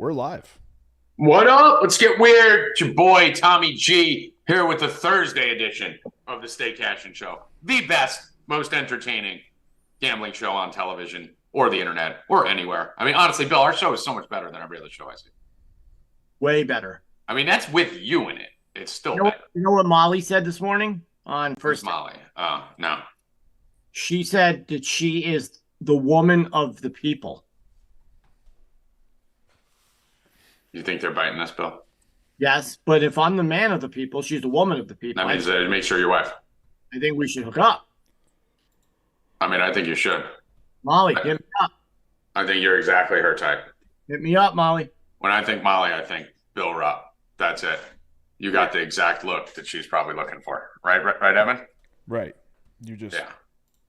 We're live. What up? Let's get weird. It's your boy, Tommy G, here with the Thursday edition of the Stay Cashin show. The best, most entertaining gambling show on television or the internet or anywhere. I mean, honestly, Bill, our show is so much better than every other show I see. Way better. I mean, that's with you in it. It's still better. You know what Molly said this morning on First? Molly? Oh, no. She said that she is the woman of the people. You think they're biting us, Bill? Yes, but if I'm the man of the people, she's the woman of the people. That means make sure your wife. I think we should hook up. I mean, I think you should. Molly, hit me up. I think you're exactly her type. Hit me up, Molly. When I think Molly, I think Bill Rupp. That's it. You got the exact look that she's probably looking for. Right, Evan? Right. You just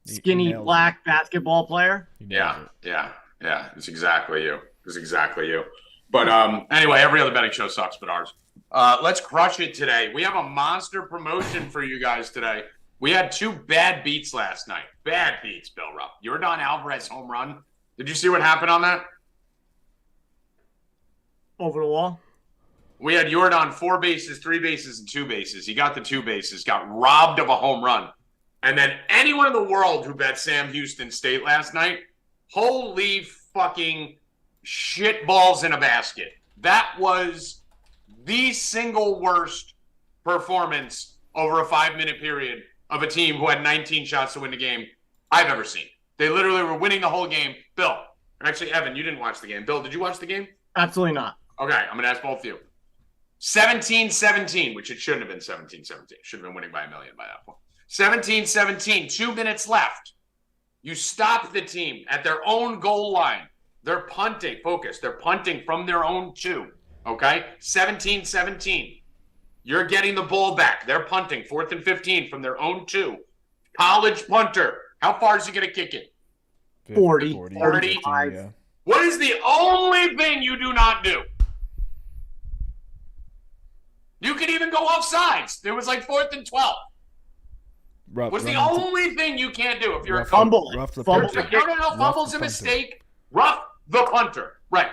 skinny black basketball player. Yeah. It's exactly you. But anyway, every other betting show sucks but ours. Let's crush it today. We have a monster promotion for you guys today. We had two bad beats last night. Bad beats, Bill Rupp. Yordan Alvarez home run. Did you see what happened on that? Over the wall. We had Yordan 4 bases, 3 bases, and 2 bases. He got the 2 bases, got robbed of a home run. And then anyone in the world who bet Sam Houston State last night, holy fucking shit balls in a basket. That was the single worst performance over a 5-minute period of a team who had 19 shots to win the game I've ever seen. They literally were winning the whole game. Bill, actually, Evan, you didn't watch the game. Bill, did you watch the game? Absolutely not. Okay, I'm going to ask both of you. 17-17, which it shouldn't have been 17-17. Should have been winning by a million by that point. 17-17, 2 minutes left. You stop the team at their own goal line. They're punting. Focus. They're punting from their own 2. Okay? 17-17. You're getting the ball back. They're punting. 4th and 15 from their own 2. College punter. How far is he going to kick it? 40. 35. Yeah. What is the only thing you do not do? You could even go off sides. There was like 4th and 12. What's the only thing you can't do if you're a fumble? No, fumble's a mistake. Ruff the punter. Right.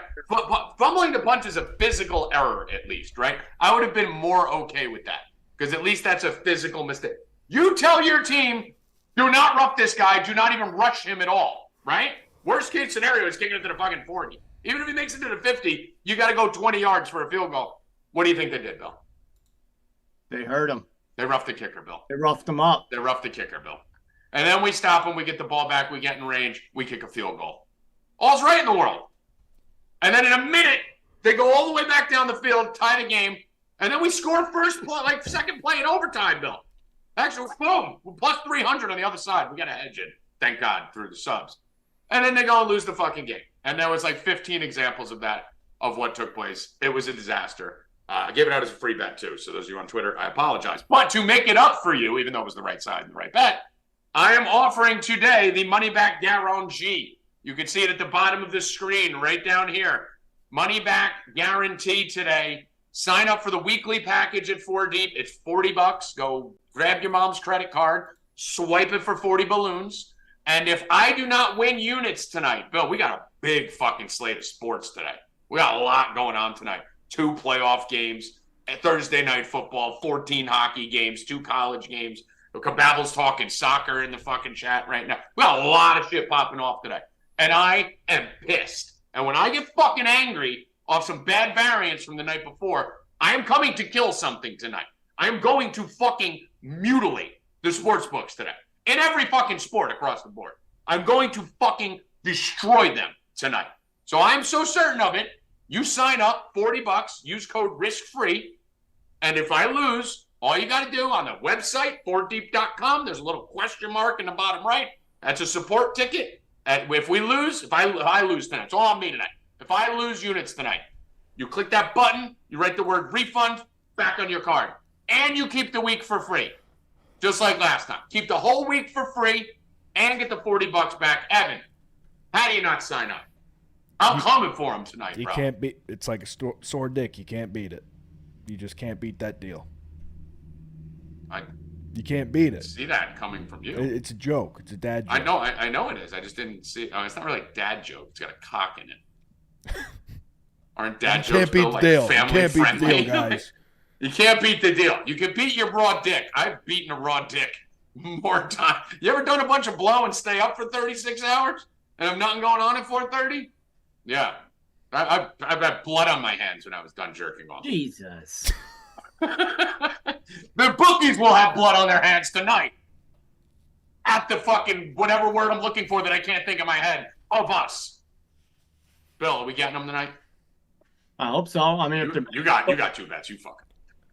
Fumbling the punt is a physical error, at least, right? I would have been more okay with that because at least that's a physical mistake. You tell your team, do not rough this guy. Do not even rush him at all, right? Worst case scenario is kicking it to the fucking 40. Even if he makes it to the 50, you got to go 20 yards for a field goal. What do you think they did, Bill? They hurt him. They roughed the kicker, Bill. They roughed him up. They roughed the kicker, Bill. And then we stop him. We get the ball back. We get in range. We kick a field goal. All's right in the world. And then in a minute, they go all the way back down the field, tie the game, and then we score second play in overtime, Bill. Actually, boom, we're plus 300 on the other side. We got to hedge it, thank God, through the subs. And then they go and lose the fucking game. And there was like 15 examples of that, of what took place. It was a disaster. I gave it out as a free bet, too. So those of you on Twitter, I apologize. But to make it up for you, even though it was the right side and the right bet, I am offering today the money back guarantee. You can see it at the bottom of the screen right down here. Money back guarantee today. Sign up for the weekly package at 4 Deep. It's $40. Go grab your mom's credit card, swipe it for 40 balloons. And if I do not win units tonight, Bill, we got a big fucking slate of sports today. We got a lot going on tonight. 2 playoff games, Thursday night football, 14 hockey games, 2 college games. Cabal's talking soccer in the fucking chat right now. We got a lot of shit popping off today. And I am pissed. And when I get fucking angry off some bad variants from the night before, I am coming to kill something tonight. I am going to fucking mutilate the sports books today. In every fucking sport across the board. I'm going to fucking destroy them tonight. So I'm so certain of it. You sign up, $40, use code RISK-FREE, and if I lose, all you got to do on the website, 4deep.com, there's a little question mark in the bottom right. That's a support ticket. And if we lose, if I lose tonight, it's all on me tonight. If I lose units tonight, you click that button, you write the word refund back on your card, and you keep the week for free, just like last time. Keep the whole week for free and get the $40 back. Evan, how do you not sign up? I'm coming for him tonight, bro. You can't beat. It's like a sore dick. You can't beat it. You just can't beat that deal. You can't beat it. See that coming from you. It's a joke. It's a dad joke. I know it is. I just didn't see. It's not really a dad joke. It's got a cock in it. Aren't dad You can't jokes beat though, the like deal. You family can't beat the friendly? deal, guys. You can't beat the deal. You can beat your raw dick. I've beaten a raw dick more time. You ever done a bunch of blow and stay up for 36 hours and have nothing going on at 4:30? Yeah. I've had blood on my hands when I was done jerking off. Jesus. The bookies will have blood on their hands tonight. At the fucking whatever word I'm looking for that I can't think of my head of us. Bill, are we getting them tonight? I hope so. I mean, if You got 2 bets. You fucking.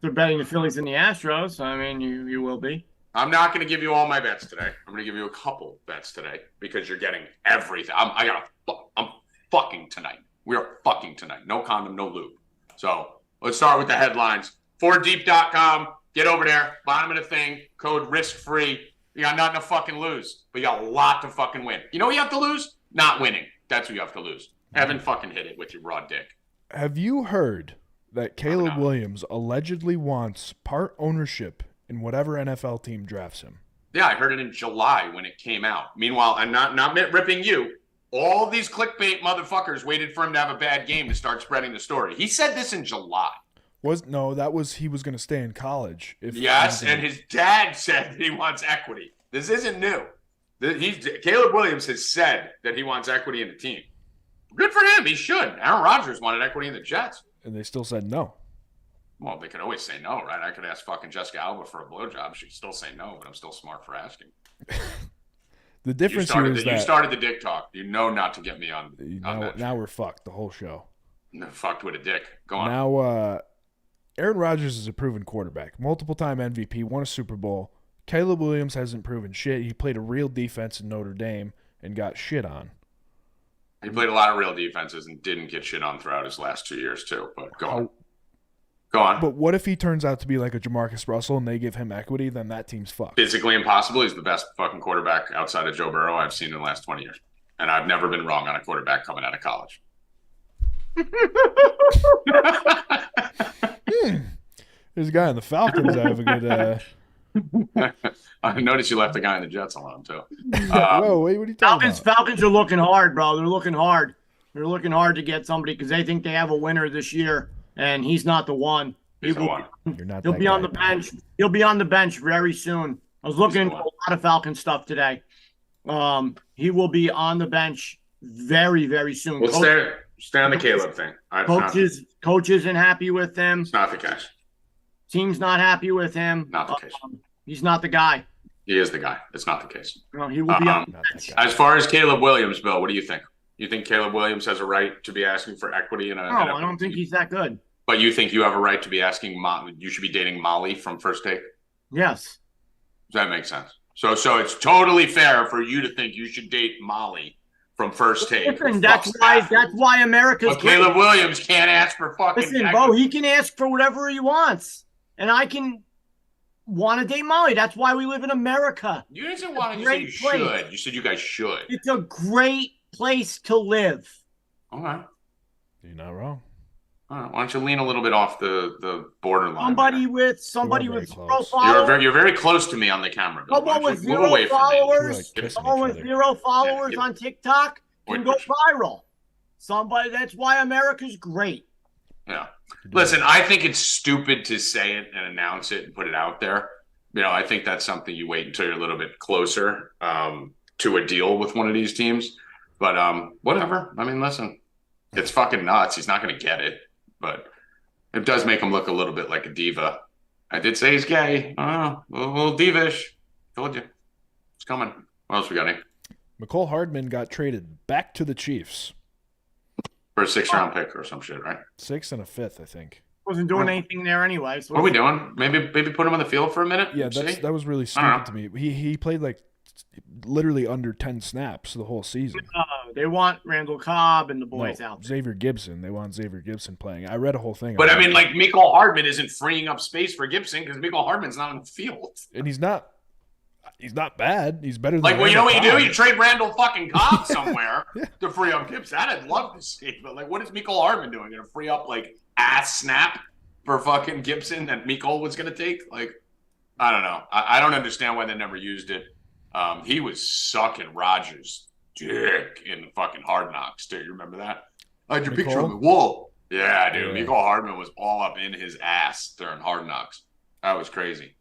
they're betting the Phillies and the Astros, I mean, you will be. I'm not going to give you all my bets today. I'm going to give you a couple bets today because you're getting everything. I'm fucking tonight. We are fucking tonight. No condom, no lube. So let's start with the headlines. 4deep.com. Get over there. Bottom of the thing. Code risk-free. You got nothing to fucking lose, but you got a lot to fucking win. You know what you have to lose? Not winning. That's what you have to lose. Haven't fucking hit it with your raw dick. Have you heard that Caleb Williams allegedly wants part ownership in whatever NFL team drafts him? Yeah, I heard it in July when it came out. Meanwhile, I'm not ripping you. All these clickbait motherfuckers waited for him to have a bad game to start spreading the story. He said this in July. He was going to stay in college. Yes, and his dad said that he wants equity. This isn't new. Caleb Williams has said that he wants equity in the team. Good for him. He should. Aaron Rodgers wanted equity in the Jets. And they still said no. Well, they could always say no, right? I could ask fucking Jessica Alba for a blowjob. She'd still say no, but I'm still smart for asking. The difference here is that you started the dick talk. You know not to get me on that. Now we're fucked the whole show. No, fucked with a dick. Go on. Now, Aaron Rodgers is a proven quarterback. Multiple-time MVP, won a Super Bowl. Caleb Williams hasn't proven shit. He played a real defense in Notre Dame and got shit on. He played a lot of real defenses and didn't get shit on throughout his last 2 years, too. But go on. Go on. But what if he turns out to be like a Jamarcus Russell and they give him equity? Then that team's fucked. Physically impossible. He's the best fucking quarterback outside of Joe Burrow I've seen in the last 20 years. And I've never been wrong on a quarterback coming out of college. There's a guy in the Falcons. I have a good. I noticed you left the guy in the Jets alone, too. Whoa, what are you talking about? Falcons are looking hard, bro. They're looking hard. They're looking hard to get somebody because they think they have a winner this year, and he's not the one. He's the one. You're not. He'll be on the bench. He'll be on the bench very soon. I was looking into a lot of Falcon stuff today. He will be on the bench very, very soon. Well, stay on the Caleb thing. Coach isn't happy with him. It's not the case. Team's not happy with him. Not the case. He's not the guy. He is the guy. It's not the case. No, he will be on the bench. As far as Caleb Williams, Bill, what do you think? You think Caleb Williams has a right to be asking for equity in a? No, I don't think he's that good. But you think you have a right to be asking? You should be dating Molly from First Take. Yes. Does that make sense? So it's totally fair for you to think you should date Molly from First Take. Listen, that's why America's. But Caleb Williams can't ask for fucking. Listen, bro, he can ask for whatever he wants, and I can want to date Molly. That's why we live in America. You didn't say want to. You said you should. You said you guys should. It's a great place to live. All right. You're not wrong. All right. Why don't you lean a little bit off the borderline? Somebody with zero followers. You're very close to me on the camera. Bill. Someone with zero followers on TikTok can go viral. That's why America's great. Yeah. Listen, I think it's stupid to say it and announce it and put it out there. I think that's something you wait until you're a little bit closer to a deal with one of these teams. But whatever. I mean, listen, it's fucking nuts. He's not going to get it. But it does make him look a little bit like a diva. I did say he's gay. A little divish. Told you. It's coming. What else we got here? McCole Hardman got traded back to the Chiefs. For a 6th-round pick or some shit, right? 6th and a 5th, I think. Wasn't doing anything there anyway. So what are we doing? Maybe put him on the field for a minute? Yeah, that was really stupid to me. He played like literally under 10 snaps the whole season. They want Randall Cobb and the boys out there. Xavier Gibson. They want Xavier Gibson playing. I read a whole thing. But I mean, like, Mecole Hardman isn't freeing up space for Gibson because Mecole Hardman's not on the field. And he's not bad. He's better than like, well, you know what Cobb. you do? You trade Randall fucking Cobb somewhere to free up Gibson. I'd love to see. But, like, what is Mecole Hardman doing? Going to free up, like, ass snap for fucking Gibson that Mecole was going to take? Like, I don't know. I don't understand why they never used it. He was sucking Rodgers' dick in the fucking Hard Knocks, too. You remember that? I had your picture on the wall. Yeah, dude. Yeah. Miko Hardman was all up in his ass during Hard Knocks. That was crazy.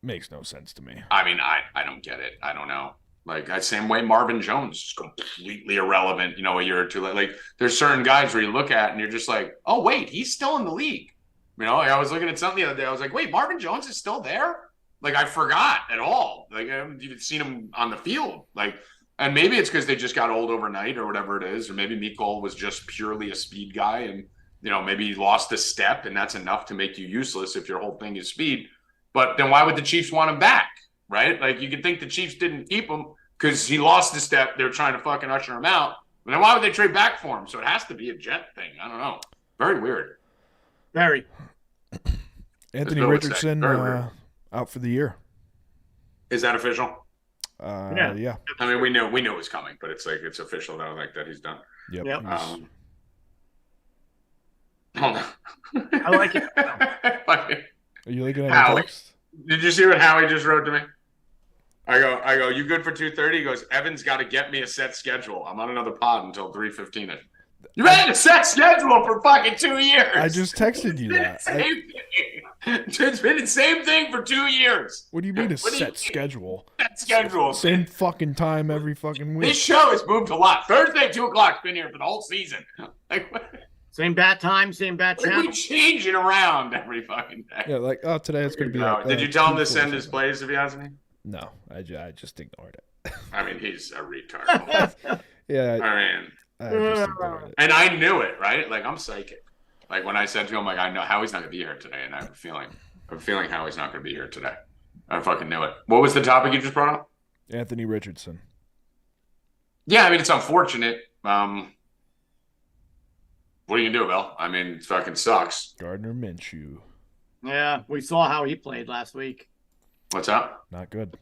Makes no sense to me. I mean, I don't get it. I don't know. Like, same way Marvin Jones is completely irrelevant, a year or two later. Like, there's certain guys where you look at and you're just like, oh, wait, he's still in the league. I was looking at something the other day. I was like, wait, Marvin Jones is still there? Like, I forgot at all. Like, I haven't even seen him on the field. Like, and maybe it's because they just got old overnight or whatever it is. Or maybe Miko was just purely a speed guy and, maybe he lost a step and that's enough to make you useless if your whole thing is speed. But then why would the Chiefs want him back? Right? Like, you could think the Chiefs didn't keep him because he lost a step. They're trying to fucking usher him out. But then why would they trade back for him? So it has to be a Jet thing. I don't know. Very weird. Very. Anthony Richardson out for the year. Is that official? Yeah. I mean, we knew it was coming, but it's like it's official now, like that he's done. Yep. Hold on. I like it. Are you looking at Howie. the text? Did you see what Howie just wrote to me? I go, you good for 2:30? He goes, Evan's got to get me a set schedule. I'm on another pod until 3:15. You've had a set schedule for fucking 2 years. I just texted you that. Thing. It's been the same thing for 2 years. What do you mean a set schedule? Set schedule. Same fucking time every fucking week. This show has moved a lot. Thursday, 2 o'clock's been here for the whole season. Like, what? Same bat time, same bat channel. We change it around every fucking day. Yeah, like, oh, today it's going to be like, Did you tell him to send his plays if you asked me? No, I just ignored it. I mean, he's a retard. Yeah. I mean, I just ignored it. and I knew it, right? Like, I'm psychic. Like, when I said to him, like, I know Howie's not going to be here today, and I have a feeling Howie's not going to be here today. I fucking knew it. What was the topic you just brought up? Anthony Richardson. Yeah, I mean, it's unfortunate. What are you going to do, Bill? I mean, it fucking sucks. Gardner Minshew. Yeah, we saw how he played last week. What's up? Not good.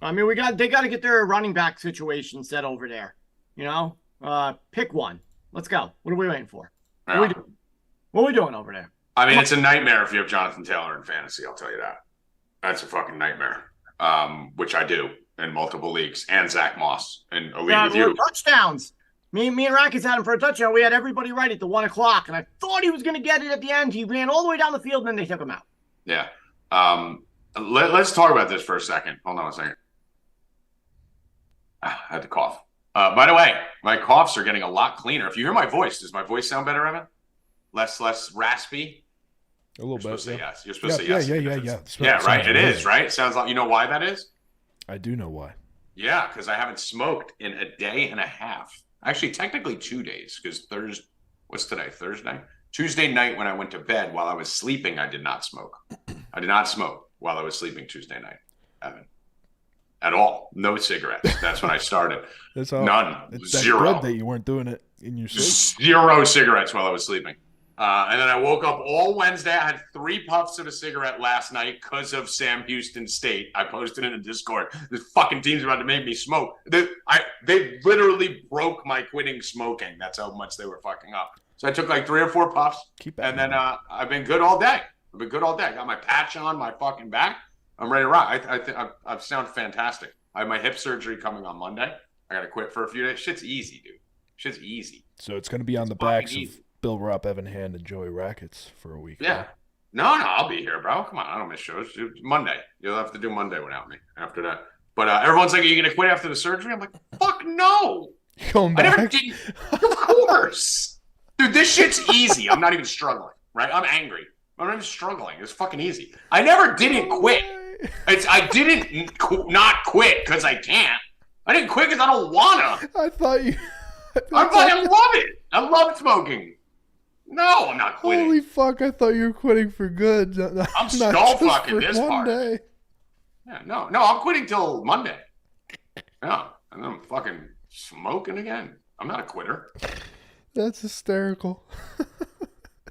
I mean, they got to get their running back situation set over there. Pick one. Let's go. What are we waiting for? Yeah. What are we doing over there? I mean, it's a nightmare if you have Jonathan Taylor in fantasy, I'll tell you that. That's a fucking nightmare, which I do in multiple leagues, and Zach Moss in a league with you. Touchdowns. Me and Rackets had him for a touchdown. We had everybody right at the 1 o'clock, and I thought he was going to get it at the end. He ran all the way down the field, and then they took him out. Yeah. Let's talk about this for a second. Hold on a second. I had to cough. By the way, my coughs are getting a lot cleaner. If you hear my voice, does my voice sound better, Evan? Less raspy? A little bit. Say yes. You're supposed to say yes. Yeah. Yeah, right. It is, right? Sounds like, you know why that is? I do know why. Yeah, because I haven't smoked in a day and a half. Actually, technically 2 days, because what's today? Thursday? Tuesday night when I went to bed while I was sleeping, I did not smoke. I did not smoke while I was sleeping Tuesday night, Evan. At all. No cigarettes. That's when I started. None. It's Zero. That good that you weren't doing it in your sleep. 0 cigarettes while I was sleeping. And then I woke up all Wednesday. I had 3 puffs of a cigarette last night because of Sam Houston State. I posted in a Discord. This fucking team's about to make me smoke. They literally broke my quitting smoking. That's how much they were fucking up. So I took like 3 or 4 puffs. And then I've been good all day. I got my patch on my fucking back. I'm ready to rock. I think I sound fantastic. I have my hip surgery coming on Monday. I got to quit for a few days. Shit's easy, dude. Shit's easy. So it's going to be on the backs of Bill Rupp, Evan Hand, and Joey Rackets for a week. Yeah. Right? No, I'll be here, bro. Come on. I don't miss shows. Monday. You'll have to do Monday without me after that. But everyone's like, are you going to quit after the surgery? I'm like, fuck no. You going back? I never did. Of course. Dude, this shit's easy. I'm not even struggling, right? I'm angry. I'm not even struggling. It's fucking easy. I never didn't quit. I didn't not quit because I can't. I didn't quit because I don't wanna. I thought you. I love it. I love smoking. No, I'm not quitting. Holy fuck! I thought you were quitting for good. I'm skull fucking this part. Day. Yeah, no, I'm quitting till Monday. Yeah, and then I'm fucking smoking again. I'm not a quitter. That's hysterical.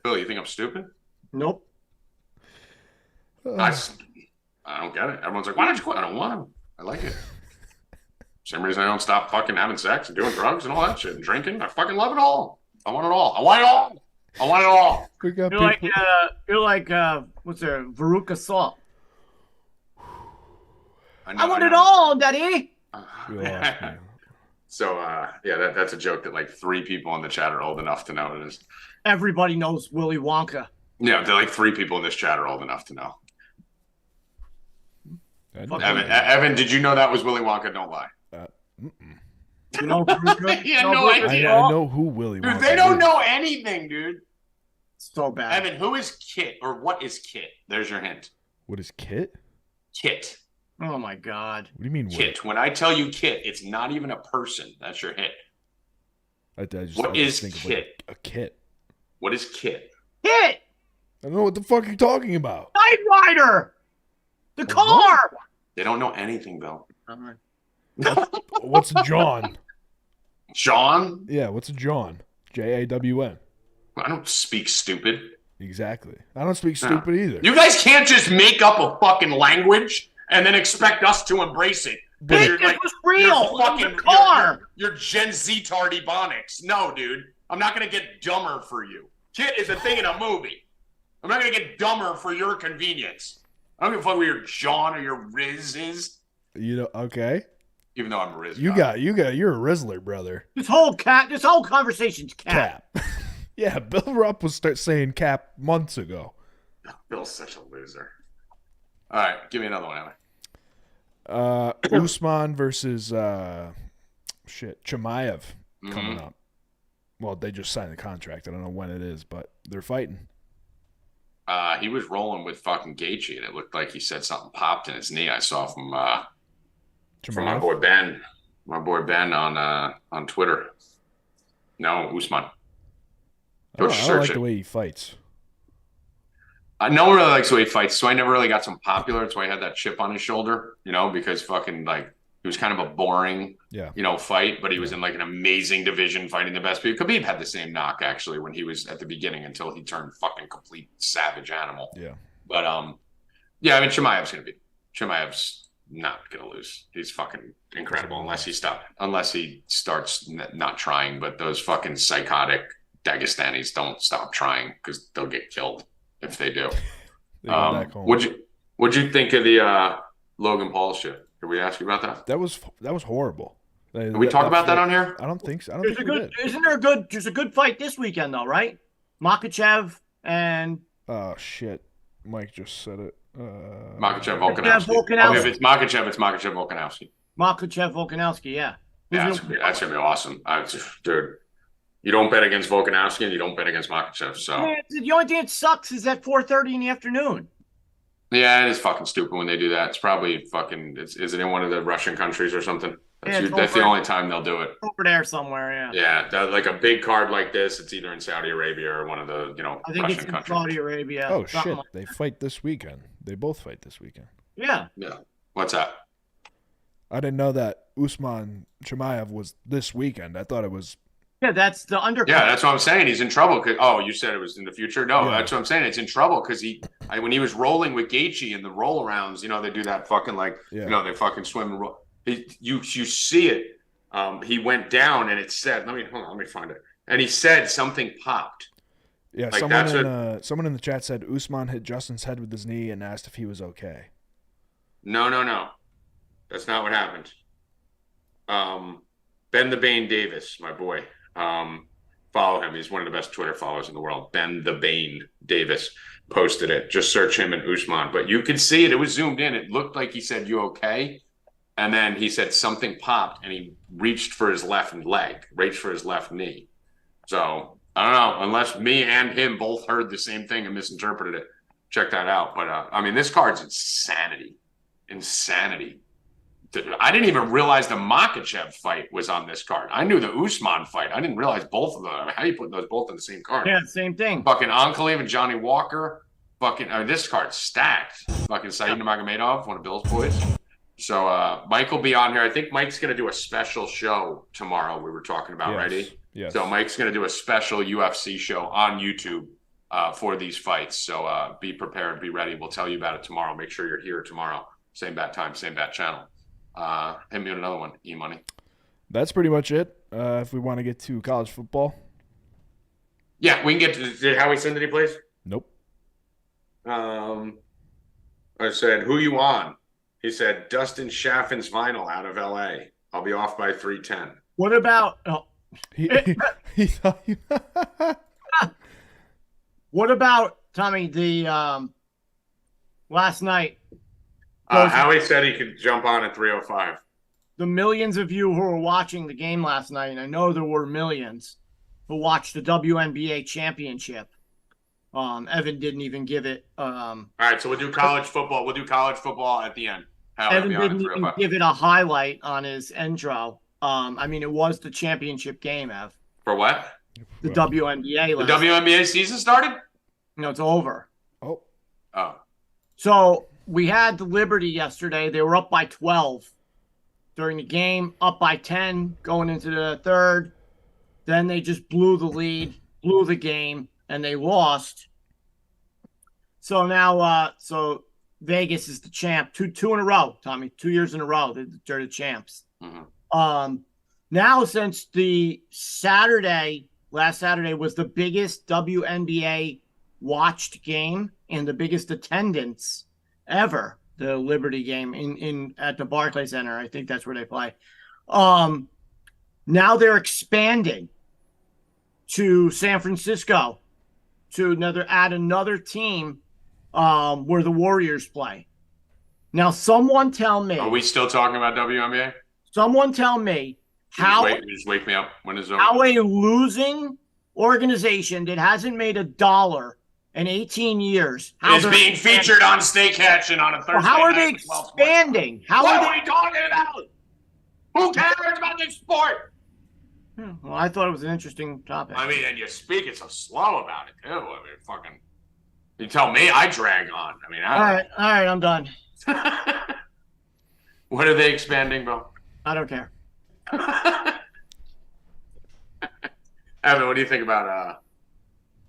Bill, you think I'm stupid? Nope. I don't get it. Everyone's like, why don't you quit? I don't want to. I like it. Same reason I don't stop fucking having sex and doing drugs and all that shit and drinking. I fucking love it all. I want it all. I want it all. I want it all. We got you're like what's there? Veruca Salt. I want it all, Daddy. So yeah, that's a joke that like 3 people in the chat are old enough to know it is. Everybody knows Willy Wonka. Yeah, they're like 3 people in this chat are old enough to know. Evan, did you know that was Willy Wonka? Don't lie. You know, yeah, no idea. I know who Willy Wonka Dude, they don't know anything, dude. So bad. Evan, who is Kit or what is Kit? There's your hint. What is Kit? Kit. Oh my God. What do you mean Kit? When I tell you Kit, it's not even a person. That's your hint. What is Kit? Like a kit. What is Kit? Kit! I don't know what the fuck you're talking about. Knight Rider! The car! They don't know anything, Bill. What's John? John? Yeah, what's a John? Jawn. I don't speak stupid. Exactly. I don't speak stupid either. You guys can't just make up a fucking language and then expect us to embrace it. It was real. Fucking car. You're Gen Z-tard ebonics. No, dude. I'm not going to get dumber for you. Kit is a thing in a movie. I'm not going to get dumber for your convenience. I don't give a fuck what your John or your Riz is. You know, okay. Even though I'm a Riz. You're a Rizzler, brother. This whole conversation's cap. Yeah, Bill Rupp was saying cap months ago. Bill's such a loser. All right, give me another one, Alec. Usman versus Chimaev coming up. Well, they just signed the contract. I don't know when it is, but they're fighting. He was rolling with fucking Gaethje, and it looked like he said something popped in his knee. I saw from my boy Ben. My boy Ben on Twitter. No, Usman. I don't like the way he fights. No one really likes the way he fights, so I never really got some popular. That's why he had that chip on his shoulder, because fucking like he was kind of a boring, fight, but he was in like an amazing division fighting the best people. Khabib had the same knock actually when he was at the beginning until he turned fucking complete savage animal. Yeah. But Chimaev's not gonna lose. He's fucking incredible unless he starts not trying. But those fucking psychotic Dagestanis don't stop trying because they'll get killed if they do. What'd you think of the Logan Paul shit? Did we ask you about that? That was horrible. Did we talk about that on here? I don't think so. There's a good fight this weekend though, right? Makhachev and oh shit, Mike just said it. Makhachev Volkanovski. If it's Makhachev, it's Makhachev Volkanovski. Makhachev Volkanovski, yeah. That's gonna be awesome, dude. You don't bet against Volkanovski and you don't bet against Makhachev. So the only thing that sucks is at 4:30 in the afternoon. Yeah, it is fucking stupid when they do that. It's probably fucking. Is it in one of the Russian countries or something? That's the only time they'll do it. Over there somewhere, yeah. Yeah, like a big card like this, it's either in Saudi Arabia or one of the I think Russian it's in countries. Saudi Arabia. Oh shit! They fight this weekend. They both fight this weekend. Yeah. Yeah. What's that? I didn't know that Usman Chimaev was this weekend. I thought it was. Yeah, that's the undercard. Yeah, that's what I'm saying. He's in trouble. You said it was in the future. No, That's what I'm saying. It's in trouble because when he was rolling with Gaethje in the roll arounds, they do that fucking they fucking swim and roll. You see it. He went down and it said, let me find it. And he said something popped. Yeah, someone in the chat said Usman hit Justin's head with his knee and asked if he was okay. No. That's not what happened. Ben the Bane Davis, my boy. Follow him. He's one of the best Twitter followers in the world. Ben the Bane Davis posted it. Just search him and Usman. But you could see it. It was zoomed in. It looked like he said, "You okay?" And then he said something popped, and he reached for his left knee. So I don't know. Unless me and him both heard the same thing and misinterpreted it. Check that out. But this card's insanity. I didn't even realize the Makhachev fight was on this card. I knew the Usman fight. I didn't realize both of them. How you put those both in the same card? Yeah, same thing. Fucking Ankalev and Johnny Walker. This card's stacked. Fucking Said Nurmagomedov, one of Bill's boys. So Mike will be on here. I think Mike's going to do a special show tomorrow. We were talking about, right? Yes. So Mike's going to do a special UFC show on YouTube for these fights. So be prepared, be ready. We'll tell you about it tomorrow. Make sure you're here tomorrow. Same bat time, same bat channel. Hit me with another one, E-Money. That's pretty much it. If we want to get to college football. Yeah, we can get to – did Howie send any plays? Nope. I said, who you on? He said, Dustin Shaffin's vinyl out of L.A. I'll be off by 3:10. What about He thought he, what about Tommy? The last night, Howie said he could jump on at 3:05. the millions of you who were watching the game last night, and I know there were millions who watched the WNBA championship. Evan didn't even give it. All right, so we'll do college football. We'll do college football at the end. Evan didn't even give it a highlight on his intro. I mean, it was the championship game, Ev. For what? The WNBA. The WNBA season started? No, it's over. oh, So we had the Liberty yesterday. They were up by 12 during the game, up by 10 going into the third. Then they just blew the lead, blew the game, and they lost. So now, so Vegas is the champ. Two in a row, Tommy. 2 years in a row, they're the champs. Mm-hmm. Now, since last Saturday was the biggest WNBA watched game and the biggest attendance ever, the Liberty game in at the Barclays Center. I think that's where they play. Now they're expanding to San Francisco to add another team where the Warriors play. Now, someone tell me. Are we still talking about WNBA? Someone tell me how. Just wake me up when it's over. How a losing organization that hasn't made $1 in 18 years is being featured on Stay Cashin on a Thursday. Well, how are night they expanding? What are we talking about? Who cares about this sport? Well, I thought it was an interesting topic. I mean, and you speak it so slow about it too. I mean, fucking. You tell me, I drag on. I mean, all right, I'm done. What are they expanding, bro? I don't care. Evan, what do you think about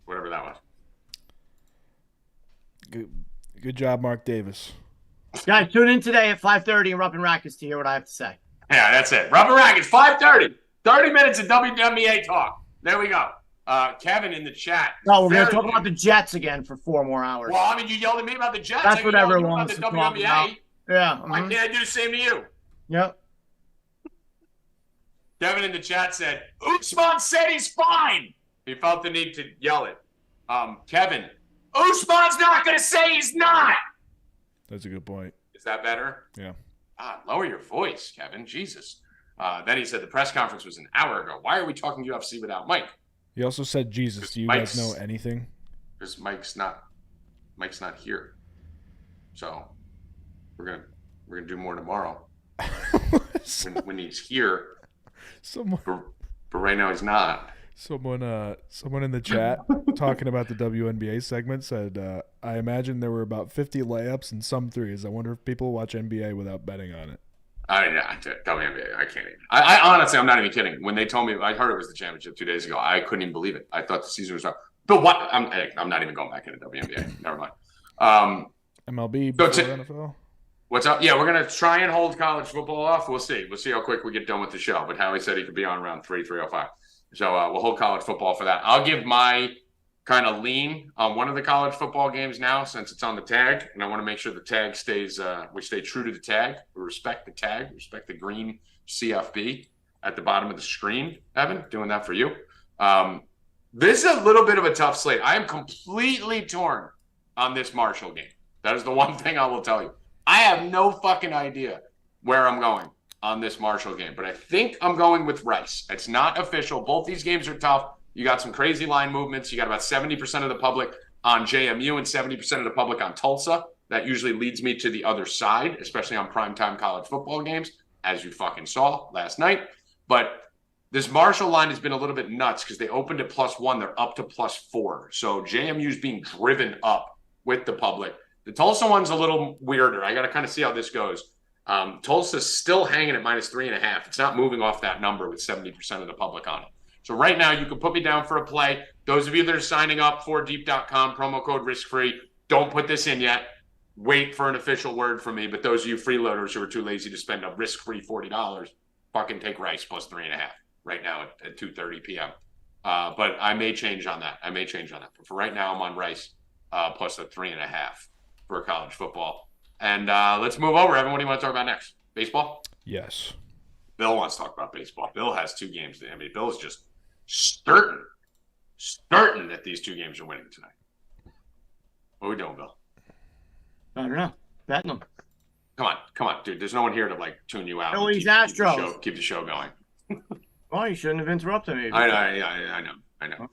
whatever that was? good job, Mark Davis. Guys, tune in today at 5:30 in Rupp and Rackets to hear what I have to say. Yeah, that's it. Rupp and Rackets, 5:30. 30 minutes of WNBA talk. There we go. Kevin in the chat. No, we're going to talk about the Jets again for 4 more hours. Well, I mean, you yelled at me about the Jets. That's what everyone wants to talk WNBA. about. Yeah. Why can't I do the same to you? Yep. Kevin in the chat said, Usman said he's fine. He felt the need to yell it. Kevin, Usman's not going to say he's not. That's a good point. Is that better? Yeah. Lower your voice, Kevin. Jesus. Then he said the press conference was an hour ago. Why are we talking UFC without Mike? He also said Jesus. Do you guys know anything? Because Mike's not here. So we're gonna do more tomorrow. when he's here. But right now he's not. Someone in the chat talking about the WNBA segment said, I imagine there were about 50 layups and some threes. I wonder if people watch NBA without betting on it. WNBA, I can't even. I honestly, I'm not even kidding. When they told me, I heard it was the championship 2 days ago. I couldn't even believe it. I thought the season was up. But what? I'm not even going back into WNBA. Never mind. MLB before NFL. What's up? Yeah, we're gonna try and hold college football off. We'll see. We'll see how quick we get done with the show. But Howie said he could be on around 3:05. So we'll hold college football for that. I'll give my kind of lean on one of the college football games now since it's on the tag, and I want to make sure the tag stays. We stay true to the tag. We respect the tag. We respect the green CFB at the bottom of the screen. Evan, doing that for you. This is a little bit of a tough slate. I am completely torn on this Marshall game. That is the one thing I will tell you. I have no fucking idea where I'm going on this Marshall game, but I think I'm going with Rice. It's not official. Both these games are tough. You got some crazy line movements. You got about 70% of the public on JMU and 70% of the public on Tulsa. That usually leads me to the other side, especially on primetime college football games, as you fucking saw last night. But this Marshall line has been a little bit nuts because they opened at +1. They're up to +4. So JMU's being driven up with the public. The Tulsa one's a little weirder. I got to kind of see how this goes. Tulsa's still hanging at -3.5. It's not moving off that number with 70% of the public on it. So right now, you can put me down for a play. Those of you that are signing up for deep.com, promo code risk-free, don't put this in yet. Wait for an official word from me. But those of you freeloaders who are too lazy to spend a risk-free $40, fucking take Rice +3.5 right now at 2:30 p.m. But I may change on that. But for right now, I'm on Rice plus a 3.5 for college football. And let's move over. Evan, what do you want to talk about next? Baseball? Yes. Bill wants to talk about baseball. Bill has 2 games. I mean, Bill is just certain that these 2 games are winning tonight. What are we doing, Bill? I don't know. Betting them. Come on, dude. There's no one here to like tune you out. Phillies, Astros. Keep the show going. Well, you shouldn't have interrupted me. I know.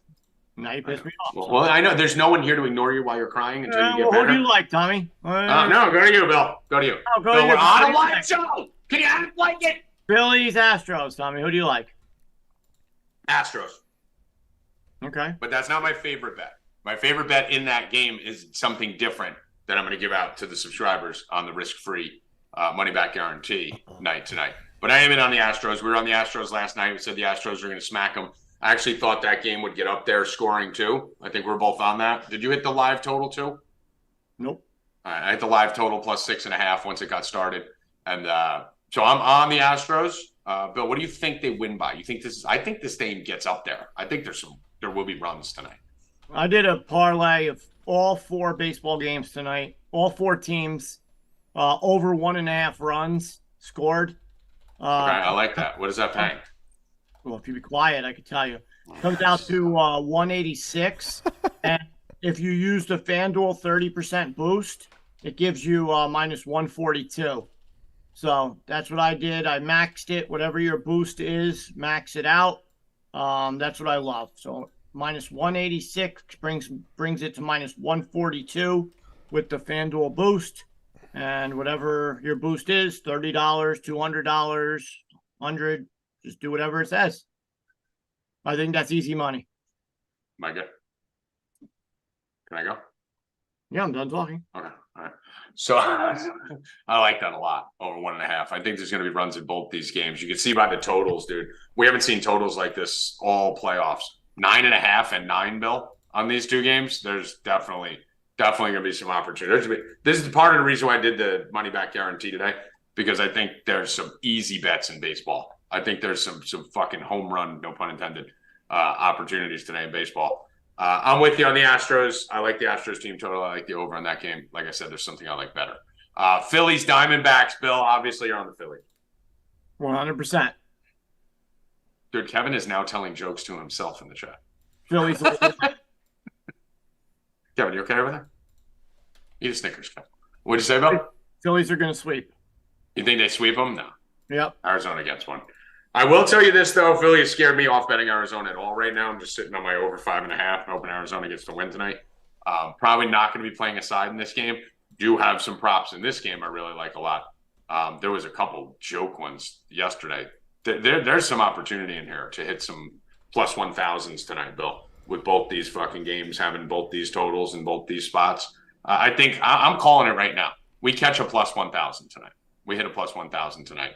Now you pissed me off. Well, I know. There's no one here to ignore you while you're crying until you get better. Who do you like, Tommy? No, go to you, Bill. Go to you. Go Bill, to we're you. on a live show. Can you act like it? Phillies, Astros, Tommy. Who do you like? Astros. Okay. But that's not my favorite bet. My favorite bet in that game is something different that I'm going to give out to the subscribers on the risk-free money back guarantee night tonight. But I am in on the Astros. We were on the Astros last night. We said the Astros were going to smack them. I actually thought that game would get up there scoring too. I think we're both on that. Did you hit the live total too? Nope. All right, I hit the live total plus 6.5 once it got started. And so I'm on the Astros. Bill, what do you think they win by? You think I think this game gets up there. I think there will be runs tonight. I did a parlay of all 4 baseball games tonight. All 4 teams over 1.5 runs scored. Okay, I like that. What is that paying? Well, if you be quiet, I could tell you. It comes out to 186. And if you use the FanDuel 30% boost, it gives you minus 142. So that's what I did. I maxed it. Whatever your boost is, max it out. That's what I love. So minus 186 brings it to minus 142 with the FanDuel boost. And whatever your boost is, $30, $200, $100, just do whatever it says. I think that's easy money. Am I good? Can I go? Yeah, I'm done talking. Okay. All right. So I like that a lot, over 1.5. I think there's going to be runs in both these games. You can see by the totals, dude. We haven't seen totals like this all playoffs. 9.5 and 9, Bill, on these 2 games. There's definitely going to be some opportunities. This is part of the reason why I did the money back guarantee today, because I think there's some easy bets in baseball. I think there's some fucking home run, no pun intended, opportunities today in baseball. I'm with you on the Astros. I like the Astros team total. I like the over on that game. Like I said, there's something I like better. Phillies, Diamondbacks, Bill. Obviously, you're on the Phillies. 100%. Dude, Kevin is now telling jokes to himself in the chat. Phillies. Kevin, you okay over there? Eat a Snickers, Kevin. What'd you say, Bill? Phillies are going to sweep. You think they sweep them? No. Yep. Arizona gets one. I will tell you this, though. Philly has scared me off betting Arizona at all right now. I'm just sitting on my over 5.5, hoping Arizona gets to win tonight. Probably not going to be playing a side in this game. Do have some props in this game I really like a lot. There was a couple joke ones yesterday. There's some opportunity in here to hit some plus 1,000s tonight, Bill, with both these fucking games having both these totals and both these spots. I think I'm calling it right now. We catch a plus 1,000 tonight. We hit a plus 1,000 tonight.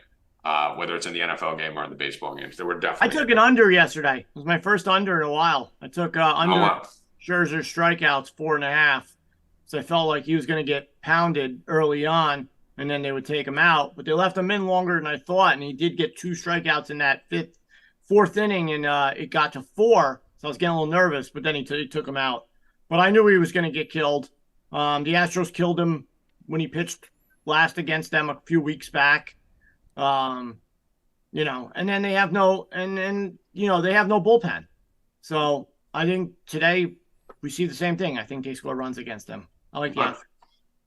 Whether it's in the NFL game or in the baseball games. There were definitely. I took an under yesterday. It was my first under in a while. I took under Scherzer strikeouts 4.5. So I felt like he was going to get pounded early on, and then they would take him out. But they left him in longer than I thought, and he did get 2 strikeouts in that fourth inning, and it got to 4. So I was getting a little nervous, but then he took him out. But I knew he was going to get killed. The Astros killed him when he pitched last against them a few weeks back. And then they have no bullpen. So I think today we see the same thing. I think they score runs against them. I like that.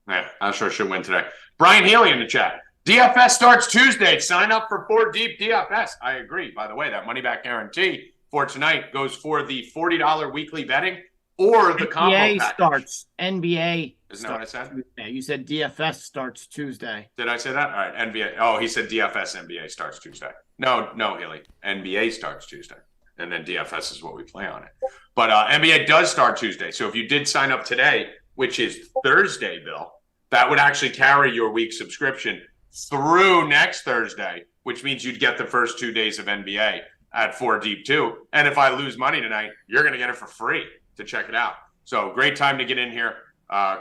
Yeah, Astros should win today. Brian Healy in the chat. DFS starts Tuesday. Sign up for 4 Deep DFS. I agree. By the way, that money back guarantee for tonight goes for the $40 weekly betting or the combo package. Starts NBA. Isn't that what I said? Tuesday. You said DFS starts Tuesday. Did I say that? All right, NBA. Oh, he said DFS NBA starts Tuesday. No, Haley. NBA starts Tuesday. And then DFS is what we play on it. But NBA does start Tuesday. So if you did sign up today, which is Thursday, Bill, that would actually carry your week subscription through next Thursday, which means you'd get the first 2 days of NBA at 4 Deep too. And if I lose money tonight, you're going to get it for free to check it out. So great time to get in here.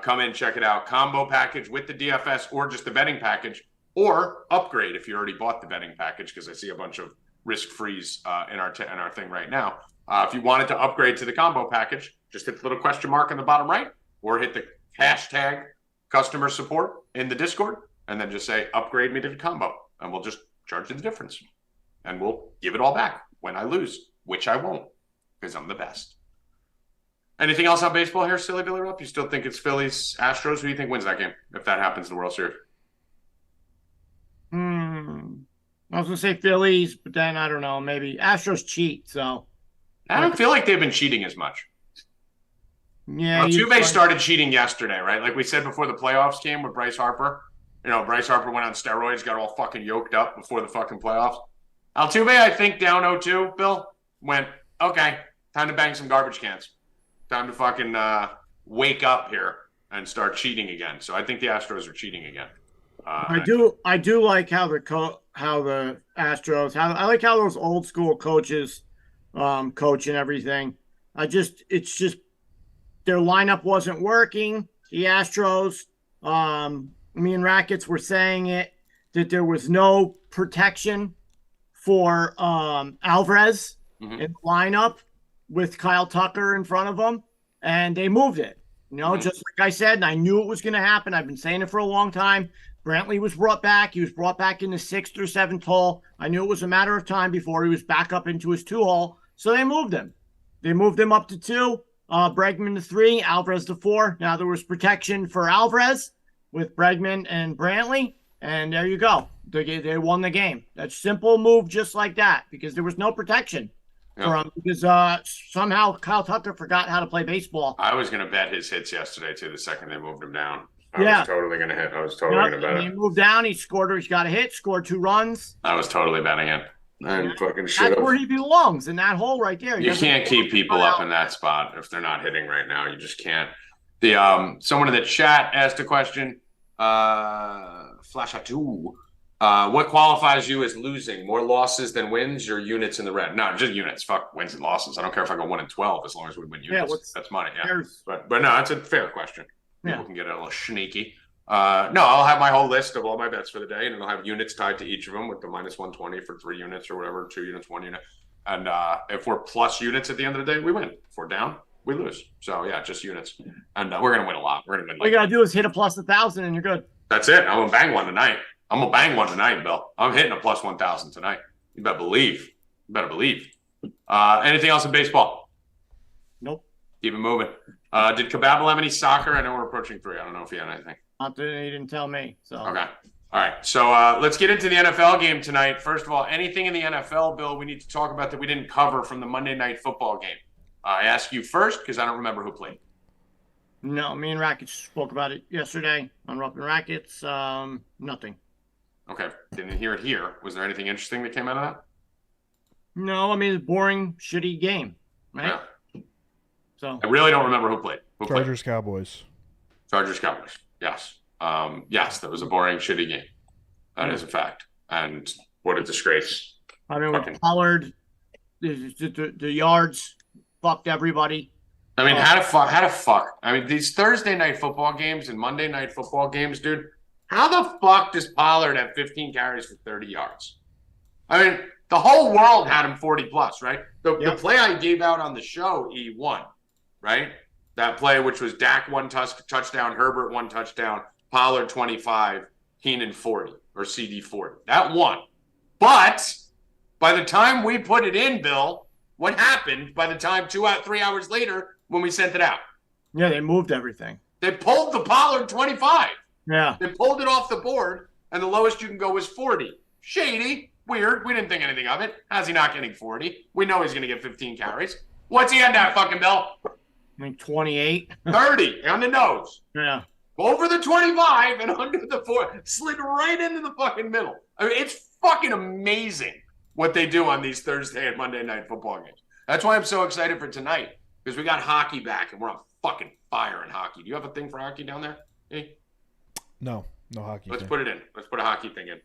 Come in, check it out. Combo package with the DFS or just the betting package, or upgrade if you already bought the betting package, because I see a bunch of risk-frees in our thing right now. If you wanted to upgrade to the combo package, just hit the little question mark in the bottom right, or hit the hashtag customer support in the Discord, and then just say, upgrade me to the combo, and we'll just charge you the difference. and we'll give it all back when I lose, which I won't because I'm the best. Anything else on baseball here, Silly Billy Rupp? You still think it's Phillies, Astros? Who do you think wins that game if that happens in the World Series? I was going to say Phillies, but then I don't know. Maybe Astros cheat, so. I don't feel like they've been cheating as much. Yeah. Altuve started cheating yesterday, right? Like we said before the playoffs came with Bryce Harper. Bryce Harper went on steroids, got all fucking yoked up before the fucking playoffs. Altuve, I think, down 0-2, Bill, went, okay, time to bang some garbage cans. Time to fucking wake up here and start cheating again. So I think the Astros are cheating again. I do like how the Astros, I like how those old school coaches coach and everything. It's just their lineup wasn't working. The Astros, me and Rackets were saying it, that there was no protection for Alvarez in the lineup with Kyle Tucker in front of him, and they moved it. Just like I said, and I knew it was going to happen. I've been saying it for a long time. Brantley was brought back. He was brought back in the 6th or 7th hole. I knew it was a matter of time before he was back up into his 2 hole. So they moved him. They moved him up to 2, Bregman to 3, Alvarez to 4. Now there was protection for Alvarez with Bregman and Brantley, and there you go. They won the game. That's simple move just like that because there was no protection for him because somehow Kyle Tucker forgot how to play baseball. I was going to bet his hits yesterday too the second they moved him down. I was totally going to hit. I was totally going to bet it. He moved down. He got a hit, scored 2 runs. I was totally betting it. That's where he belongs, in that hole right there. You can't keep people up in that spot if they're not hitting right now. You just can't. Someone in the chat asked a question. Flash-a-two. What qualifies you as losing? More losses than wins or units in the red? No, just units. Fuck wins and losses. I don't care if I go 1-12 as long as we win units. That's money. Yeah. But no, it's a fair question. People can get a little sneaky. No, I'll have my whole list of all my bets for the day, and I'll have units tied to each of them with the -120 for 3 units or whatever, 2 units, 1 unit. And if we're plus units at the end of the day, we win. If we're down, we lose. So yeah, just units. And we're gonna win a lot. We're gonna win. All you gotta do is hit a +1,000, and you're good. That's it. I'm gonna bang one tonight. Bill. I'm hitting a +1,000 tonight. You better believe. Anything else in baseball? Nope. Keep it moving. Did Kababble have any soccer? I know we're approaching 3. I don't know if he had anything. He didn't tell me. So okay. All right. So let's get into the NFL game tonight. First of all, anything in the NFL, Bill, we need to talk about that we didn't cover from the Monday Night Football game. I ask you first because I don't remember who played. No, me and Rackets spoke about it yesterday on Rupp and Rackets. Nothing. Okay. Didn't hear it here. Was there anything interesting that came out of that? No, I mean, it's a boring, shitty game, right? Yeah. So I really don't remember who played. Chargers, Cowboys. Chargers, Cowboys. Yes. Yes, that was a boring, shitty game. That is a fact. And what a disgrace. I mean, with Pollard, the yards fucked everybody. I mean, how to fuck? I mean, these Thursday night football games and Monday night football games, dude, how the fuck does Pollard have 15 carries for 30 yards? I mean, the whole world had him 40 plus, right? The play I gave out on the show, he won, right? That play, which was Dak 1 touchdown, Herbert 1 touchdown, Pollard 25, Keenan 40, or CD 40. That won. But by the time we put it in, Bill, what happened by the time 3 hours later when we sent it out? Yeah, they moved everything. They pulled the Pollard 25. Yeah. They pulled it off the board, and the lowest you can go was 40. Shady. Weird. We didn't think anything of it. How's he not getting 40? We know he's going to get 15 carries. What's he end at, fucking Bill? I mean, 28. 30 on the nose. Yeah. Over the 25 and under the 4. Slid right into the fucking middle. I mean, it's fucking amazing what they do on these Thursday and Monday night football games. That's why I'm so excited for tonight, because we got hockey back, and we're on fucking fire in hockey. Do you have a thing for hockey down there? Hey? No hockey. Let's put it in. Let's put a hockey thing in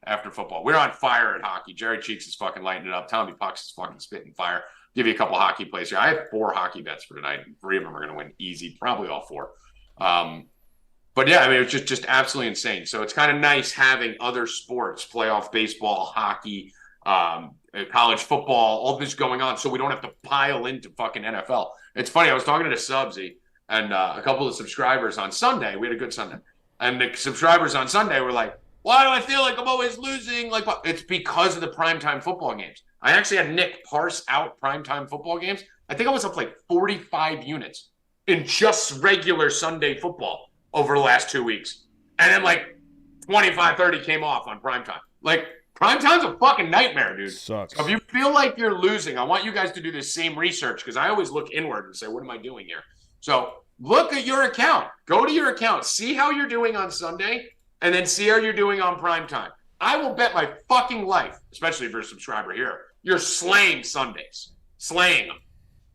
after football. We're on fire at hockey. Jerry Cheeks is fucking lighting it up. Tommy Pucks is fucking spitting fire. Give you a couple hockey plays here. I have 4 hockey bets for tonight. 3 of them are going to win easy. Probably all 4. But yeah, I mean, it's just absolutely insane. So it's kind of nice having other sports, playoff baseball, hockey, college football, all this going on, so we don't have to pile into fucking NFL. It's funny. I was talking to Subsy and a couple of subscribers on Sunday. We had a good Sunday. And the subscribers on Sunday were like, Why do I feel like I'm always losing? Like, it's because of the primetime football games. I actually had Nick parse out primetime football games. I think I was up like 45 units in just regular Sunday football over the last 2 weeks. And then like 25, 30 came off on primetime. Like, primetime's a fucking nightmare, dude. Sucks. So if you feel like you're losing, I want you guys to do the same research because I always look inward and say, what am I doing here? So look at your account. Go to your account. See how you're doing on Sunday, and then see how you're doing on primetime. I will bet my fucking life, especially if you're a subscriber here, you're slaying Sundays. Slaying them.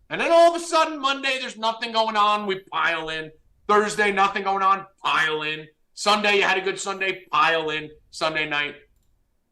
And then all of a sudden, Monday, there's nothing going on. We pile in. Thursday, nothing going on. Pile in. Sunday, you had a good Sunday. Pile in. Sunday night.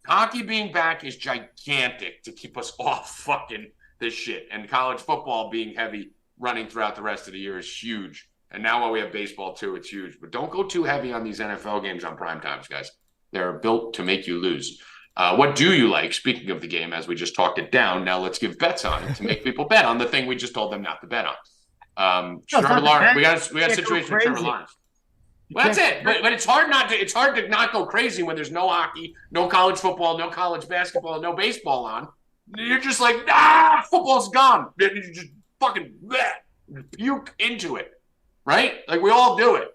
Hockey being back is gigantic to keep us off fucking this shit. And college football being heavy running throughout the rest of the year is huge. And now while we have baseball too, it's huge. But don't go too heavy on these NFL games on prime times, guys. They're built to make you lose. What do you like? Speaking of the game, as we just talked it down, now let's give bets on it to make people bet on the thing we just told them not to bet on. Trevor Lawrence. We got a situation with Trevor Lawrence. Well, that's it. But it's hard to not go crazy when there's no hockey, no college football, no college basketball, no baseball on. You're just like, football's gone. You just fucking puke into it, right? Like we all do it.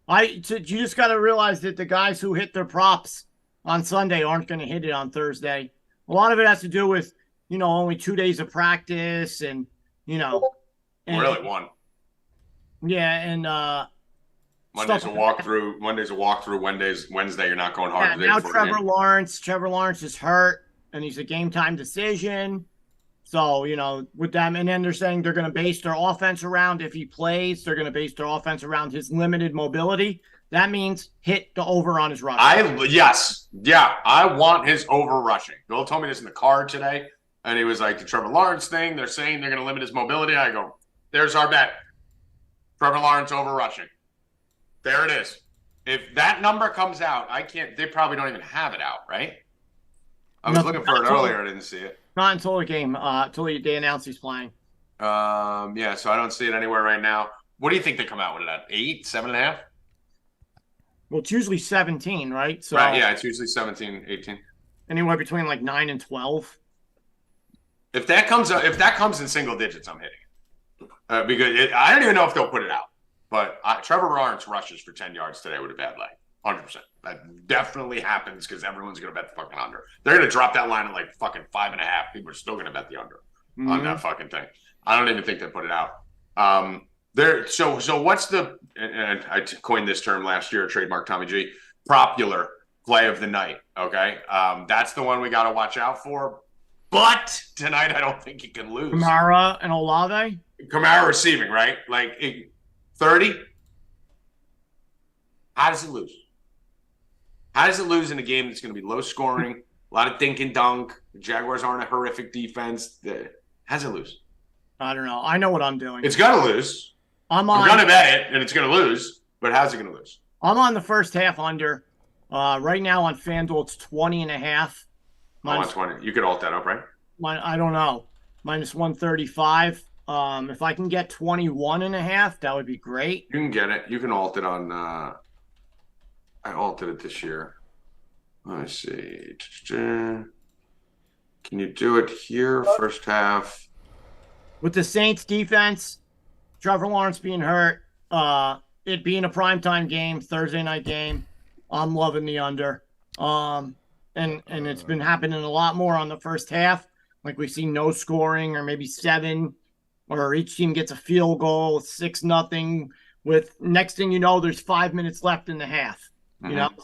You just got to realize that the guys who hit their props on Sunday aren't going to hit it on Thursday. A lot of it has to do with, only 2 days of practice and, really one. Yeah, and Monday's a walkthrough. Wednesday you're not going hard. Yeah, now Trevor Lawrence is hurt, and he's a game time decision. So, with them, and then they're saying they're going to base their offense around, if he plays, they're going to base their offense around his limited mobility. That means hit the over on his rushing. I want his over rushing. Bill told me this in the car today, and he was like, the Trevor Lawrence thing, they're saying they're going to limit his mobility. I go, there's our bet. Trevor Lawrence over rushing. There it is. If that number comes out, they probably don't even have it out, right? I was looking for it earlier. I didn't see it. Not until the game, until they announce he's playing. Yeah, so I don't see it anywhere right now. What do you think they come out with it at? 8, 7.5? Well, it's usually 17, right? So right, yeah, it's usually 17, 18. Anywhere between like 9 and 12. If that comes in single digits, I'm hitting it. Because I don't even know if they'll put it out. But Trevor Lawrence rushes for 10 yards today with a bad leg. 100%. That definitely happens because everyone's going to bet the fucking under. They're going to drop that line at like fucking 5.5. People are still going to bet the under on that fucking thing. I don't even think they put it out. So what's the, and I coined this term last year, trademark Tommy G, popular play of the night, okay? That's the one we got to watch out for. But tonight I don't think you can lose. Kamara and Olave? Kamara receiving, right? Like 30? How does it lose? How does it lose in a game that's going to be low scoring, a lot of dink and dunk? The Jaguars aren't a horrific defense. How does it lose? I don't know. I know what I'm doing. It's going to lose. I'm going to bet it, and it's going to lose. But how's it going to lose? I'm on the first half under. Right now on FanDuel, it's 20.5. On 20. You could alt that up, right? I don't know. Minus 135. If I can get 21.5, that would be great. You can get it. You can alt it on. I altered it this year. Let me see. Can you do it here? First half. With the Saints defense, Trevor Lawrence being hurt, it being a primetime game, Thursday night game, I'm loving the under. And it's been happening a lot more on the first half. Like we've seen no scoring or maybe 7, or each team gets a field goal, 6-0. With next thing you know, there's 5 minutes left in the half.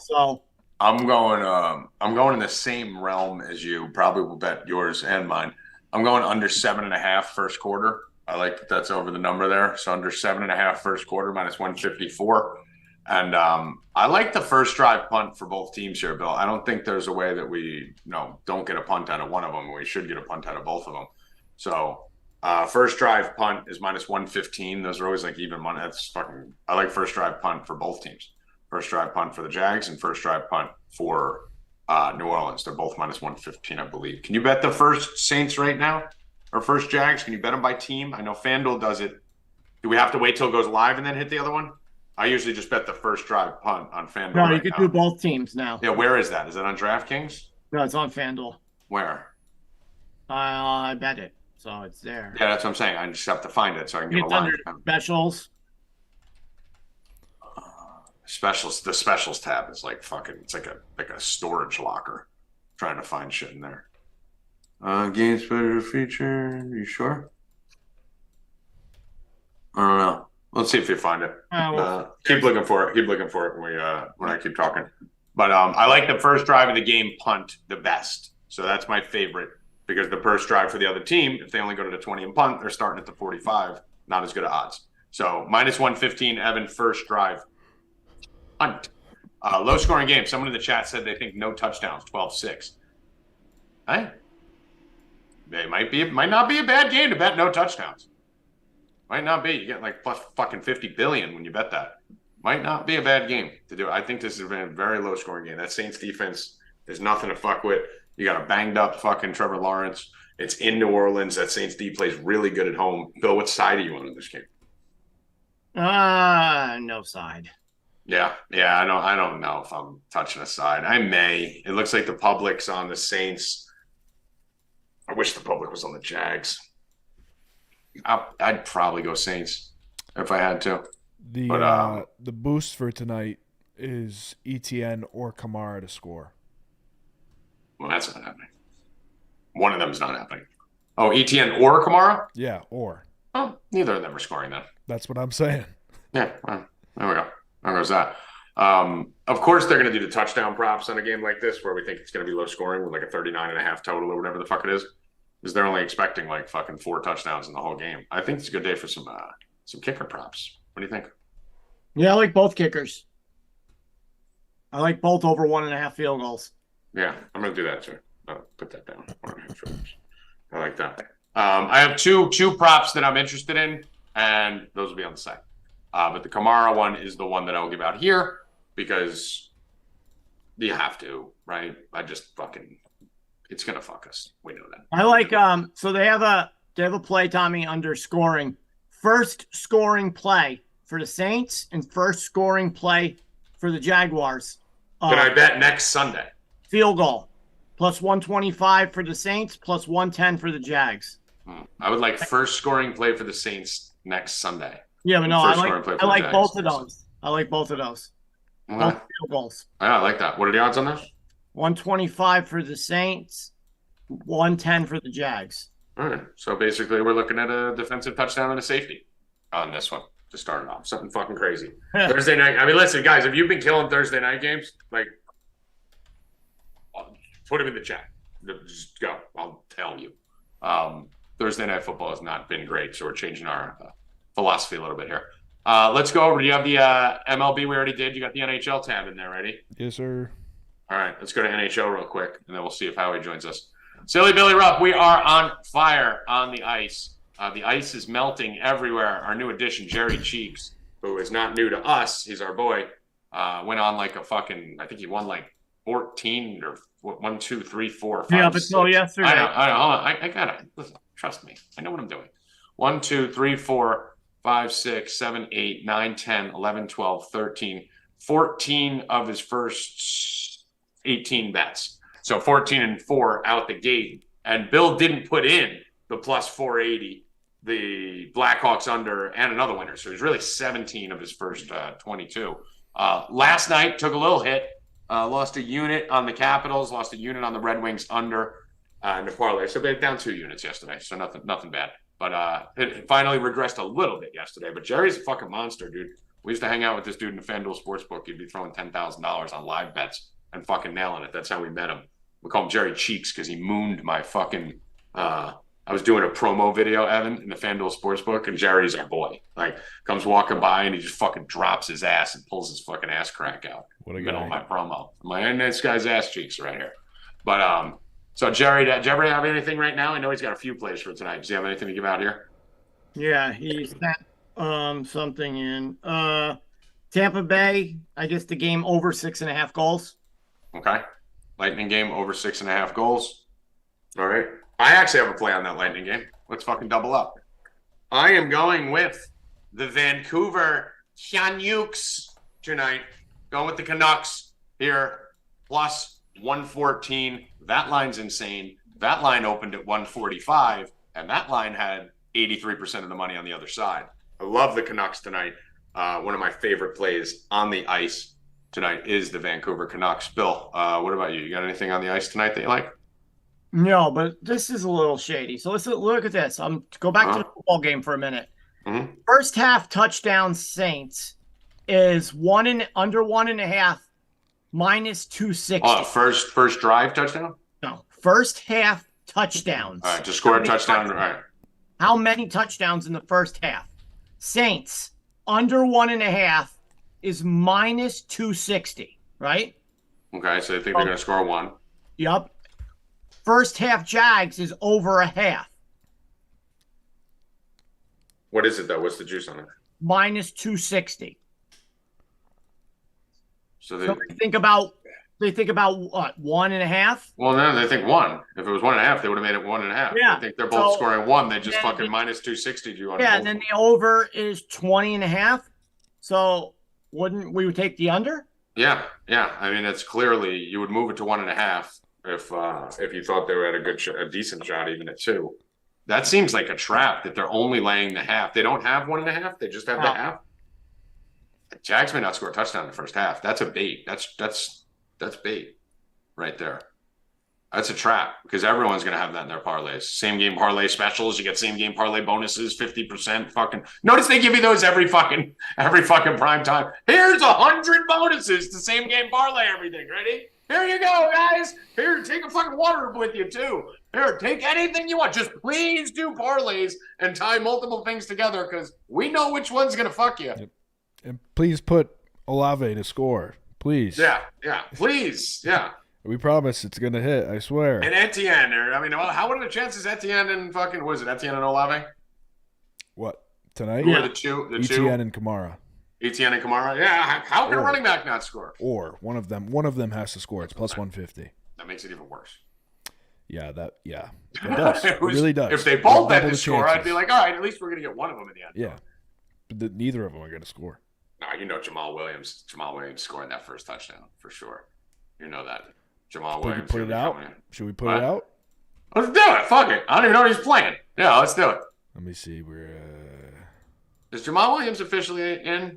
So I'm going in the same realm as you. Probably will bet yours and mine. I'm going under 7.5 first quarter. I like that that's over the number there. So under 7.5 first quarter, minus 154. And I like the first drive punt for both teams here, Bill. I don't think there's a way that we don't get a punt out of one of them. We should get a punt out of both of them. So first drive punt is minus 115. Those are always like even money. I like first drive punt for both teams. First drive punt for the Jags and first drive punt for New Orleans. They're both minus 115, I believe. Can you bet the first Saints right now? Or first Jags? Can you bet them by team? I know FanDuel does it. Do we have to wait till it goes live and then hit the other one? I usually just bet the first drive punt on FanDuel. No, you can do both teams now. Yeah, where is that? Is it on DraftKings? No, it's on FanDuel. Where? I bet it, so it's there. Yeah, that's what I'm saying. I just have to find it so I can get a It's line. under specials. Specials. The specials tab is like fucking. It's like a storage locker. Trying to find shit in there. Game special feature. You sure? I don't know. Let's see if you find it. Keep looking for it. Keep looking for it when I keep talking. But I like the first drive of the game punt the best. So that's my favorite because the first drive for the other team, if they only go to the 20 and punt, they're starting at the 45. Not as good at odds. So -115, Evan, first drive. Punt. Low scoring game. Someone in the chat said they think no touchdowns, 12-6. Hey, it might not be a bad game to bet no touchdowns. Might not be. You get like plus fucking 50 billion when you bet that. Might not be a bad game to do. I think this has been a very low scoring game. That Saints defense, there's nothing to fuck with. You got a banged up fucking Trevor Lawrence. It's in New Orleans. That Saints D plays really good at home. Bill, what side are you on in this game? No side. Yeah. I don't know if I'm touching a side. I may. It looks like the public's on the Saints. I wish the public was on the Jags. I'd probably go Saints if I had to. The boost for tonight is ETN or Kamara to score. Well, that's not happening. One of them is not happening. Oh, ETN or Kamara? Yeah, or. Oh, neither of them are scoring then. That's what I'm saying. Yeah, well, there we go. There goes that. Of course, they're going to do the touchdown props on a game like this where we think it's going to be low scoring with like a 39.5 total or whatever the fuck it is. Because they're only expecting like fucking 4 touchdowns in the whole game. I think it's a good day for some kicker props. What do you think? Yeah, I like both kickers. I like both over 1.5 field goals. Yeah, I'm going to do that too. I'll put that down. 1.5 field goals. I like that. I have two props that I'm interested in, and those will be on the site. But the Kamara one is the one that I'll give out here because you have to, right? It's gonna fuck us. We know that. I like so they have a play, Tommy, under scoring. First scoring play for the Saints and first scoring play for the Jaguars. Can I bet next Sunday? Field goal. Plus 125 for the Saints, plus 110 for the Jags. I would like first scoring play for the Saints next Sunday. Yeah, but no, I like both of those. I like both of those. Okay. Both field goals. Yeah, I like that. What are the odds on those? 125 for the Saints, 110 for the Jags. All right. So basically, we're looking at a defensive touchdown and a safety on this one to start it off. Something fucking crazy. Thursday night. I mean, listen, guys, if you've been killing Thursday night games, like, put them in the chat. Just go. I'll tell you. Thursday night football has not been great, so we're changing our philosophy a little bit here. Let's go over. Do you have the MLB we already did? You got the NHL tab in there, ready? Yes, sir. All right, let's go to NHL real quick, and then we'll see if Howie joins us. Silly Billy Rupp, we are on fire on the ice. The ice is melting everywhere. Our new addition, Jerry Cheeks, who is not new to us, he's our boy, went on like a fucking, I think he won like 14 or 1, 2, 3, 4, 5. Yeah, but so yesterday. I know. Hold on. I gotta listen. Trust me. I know what I'm doing. 1, 2, 3, 4, 5, 6, 7, 8, 9, 10, 11, 12, 13, 14 of his first 18 bets. So 14 and 4 out the gate. And Bill didn't put in the plus 480, the Blackhawks under, and another winner. So he's really 17 of his first 22. Last night took a little hit. Lost a unit on the Capitals, lost a unit on the Red Wings under in the parlay. So they're down 2 units yesterday. So nothing bad. But it finally regressed a little bit yesterday. But Jerry's a fucking monster, dude. We used to hang out with this dude in the FanDuel Sportsbook. He'd be throwing $10,000 on live bets and fucking nailing it. That's how we met him. We call him Jerry Cheeks because he mooned my fucking I was doing a promo video, Evan, in the FanDuel Sportsbook, and Jerry's our boy. Like, comes walking by and he just fucking drops his ass and pulls his fucking ass crack out. What a middle guy. of my promo. This guy's ass cheeks right here. But so Jerry, does Jerry have anything right now? I know he's got a few plays for tonight. Does he have anything to give out here? Yeah, he's got something in. Tampa Bay, I guess the game over 6.5 goals. Okay. Lightning game over 6.5 goals. All right. I actually have a play on that Lightning game. Let's fucking double up. I am going with the Vancouver Canucks tonight. Going with the Canucks here, plus 114. That line's insane. That line opened at 145, and that line had 83% of the money on the other side. I love the Canucks tonight. One of my favorite plays on the ice tonight is the Vancouver Canucks. Bill, what about you? You got anything on the ice tonight that you like? No, but this is a little shady. So let's look at this. Go back to the football game for a minute. Mm-hmm. First half touchdown Saints is under 1.5 minus 260. Oh, first drive touchdown? No, first half touchdowns. All right, just score a touchdown. All right. How many touchdowns in the first half? Saints under 1.5 is minus 260, right? Okay, so they think they're going to score one. Yep. First half Jags is over a half. What is it, though? What's the juice on it? Minus 260. So they think about what, 1.5? Well, no, they think one. If it was 1.5, they would have made it 1.5. Yeah. I think they're both scoring one. They just fucking minus 260 you on. Yeah, and then the over is 20.5. So wouldn't we take the under? Yeah. I mean, it's clearly you would move it to 1.5 if you thought they were at a decent shot, even at 2. That seems like a trap that they're only laying the half. They don't have 1.5. They just have the half. The Jags may not score a touchdown in the first half. That's a bait. That's bait right there. That's a trap because everyone's going to have that in their parlays. Same game parlay specials. You get same game parlay bonuses, 50%. Fucking notice they give you those every fucking prime time. Here's 100 bonuses to same game parlay everything. Ready? Here you go, guys. Here, take a fucking water with you too. Here, take anything you want. Just please do parlays and tie multiple things together because we know which one's going to fuck you. Yep. And please put Olave to score. Please. Yeah. Please. Yeah. We promise it's going to hit, I swear. And Etienne, what are the chances Etienne and fucking, what is it, Etienne and Olave? What, tonight? Who are the two? Etienne and Kamara. Etienne and Kamara? Yeah, how can a running back not score? Or one of them has to score. It's plus 150. That makes it even worse. Yeah, it does. It really does. If they both had to score, I'd be like, all right, at least we're going to get one of them in the end. Yeah, but neither of them are going to score. No, Jamal Williams scoring that first touchdown for sure. You know that. Jamal Williams. Put it out? Should we put it out? Let's do it. Fuck it. I don't even know he's playing. Yeah, let's do it. Let me see. Is Jamal Williams officially in?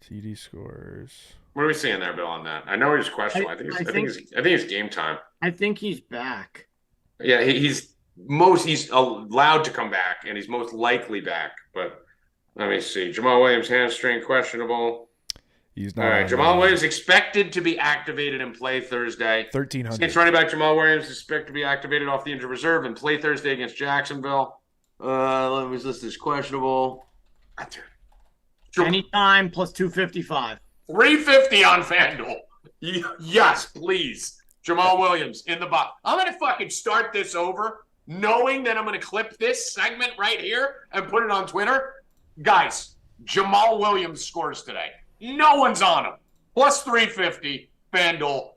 TD scores. What are we seeing there, Bill, on that? I know he's questionable. I think it's game time. I think he's back. Yeah, he's allowed to come back, and he's most likely back. But let me see. Jamal Williams hamstring questionable. He's not. All right, Jamal Williams expected to be activated and play Thursday. 1,300. Saints running back Jamal Williams is expected to be activated off the injured reserve and play Thursday against Jacksonville. Let me list this questionable. Anytime plus 255. 350 on FanDuel. Yes, please. Jamal Williams in the box. I'm going to fucking start this over knowing that I'm going to clip this segment right here and put it on Twitter. Guys, Jamal Williams scores today. No one's on him. Plus 350, FanDuel.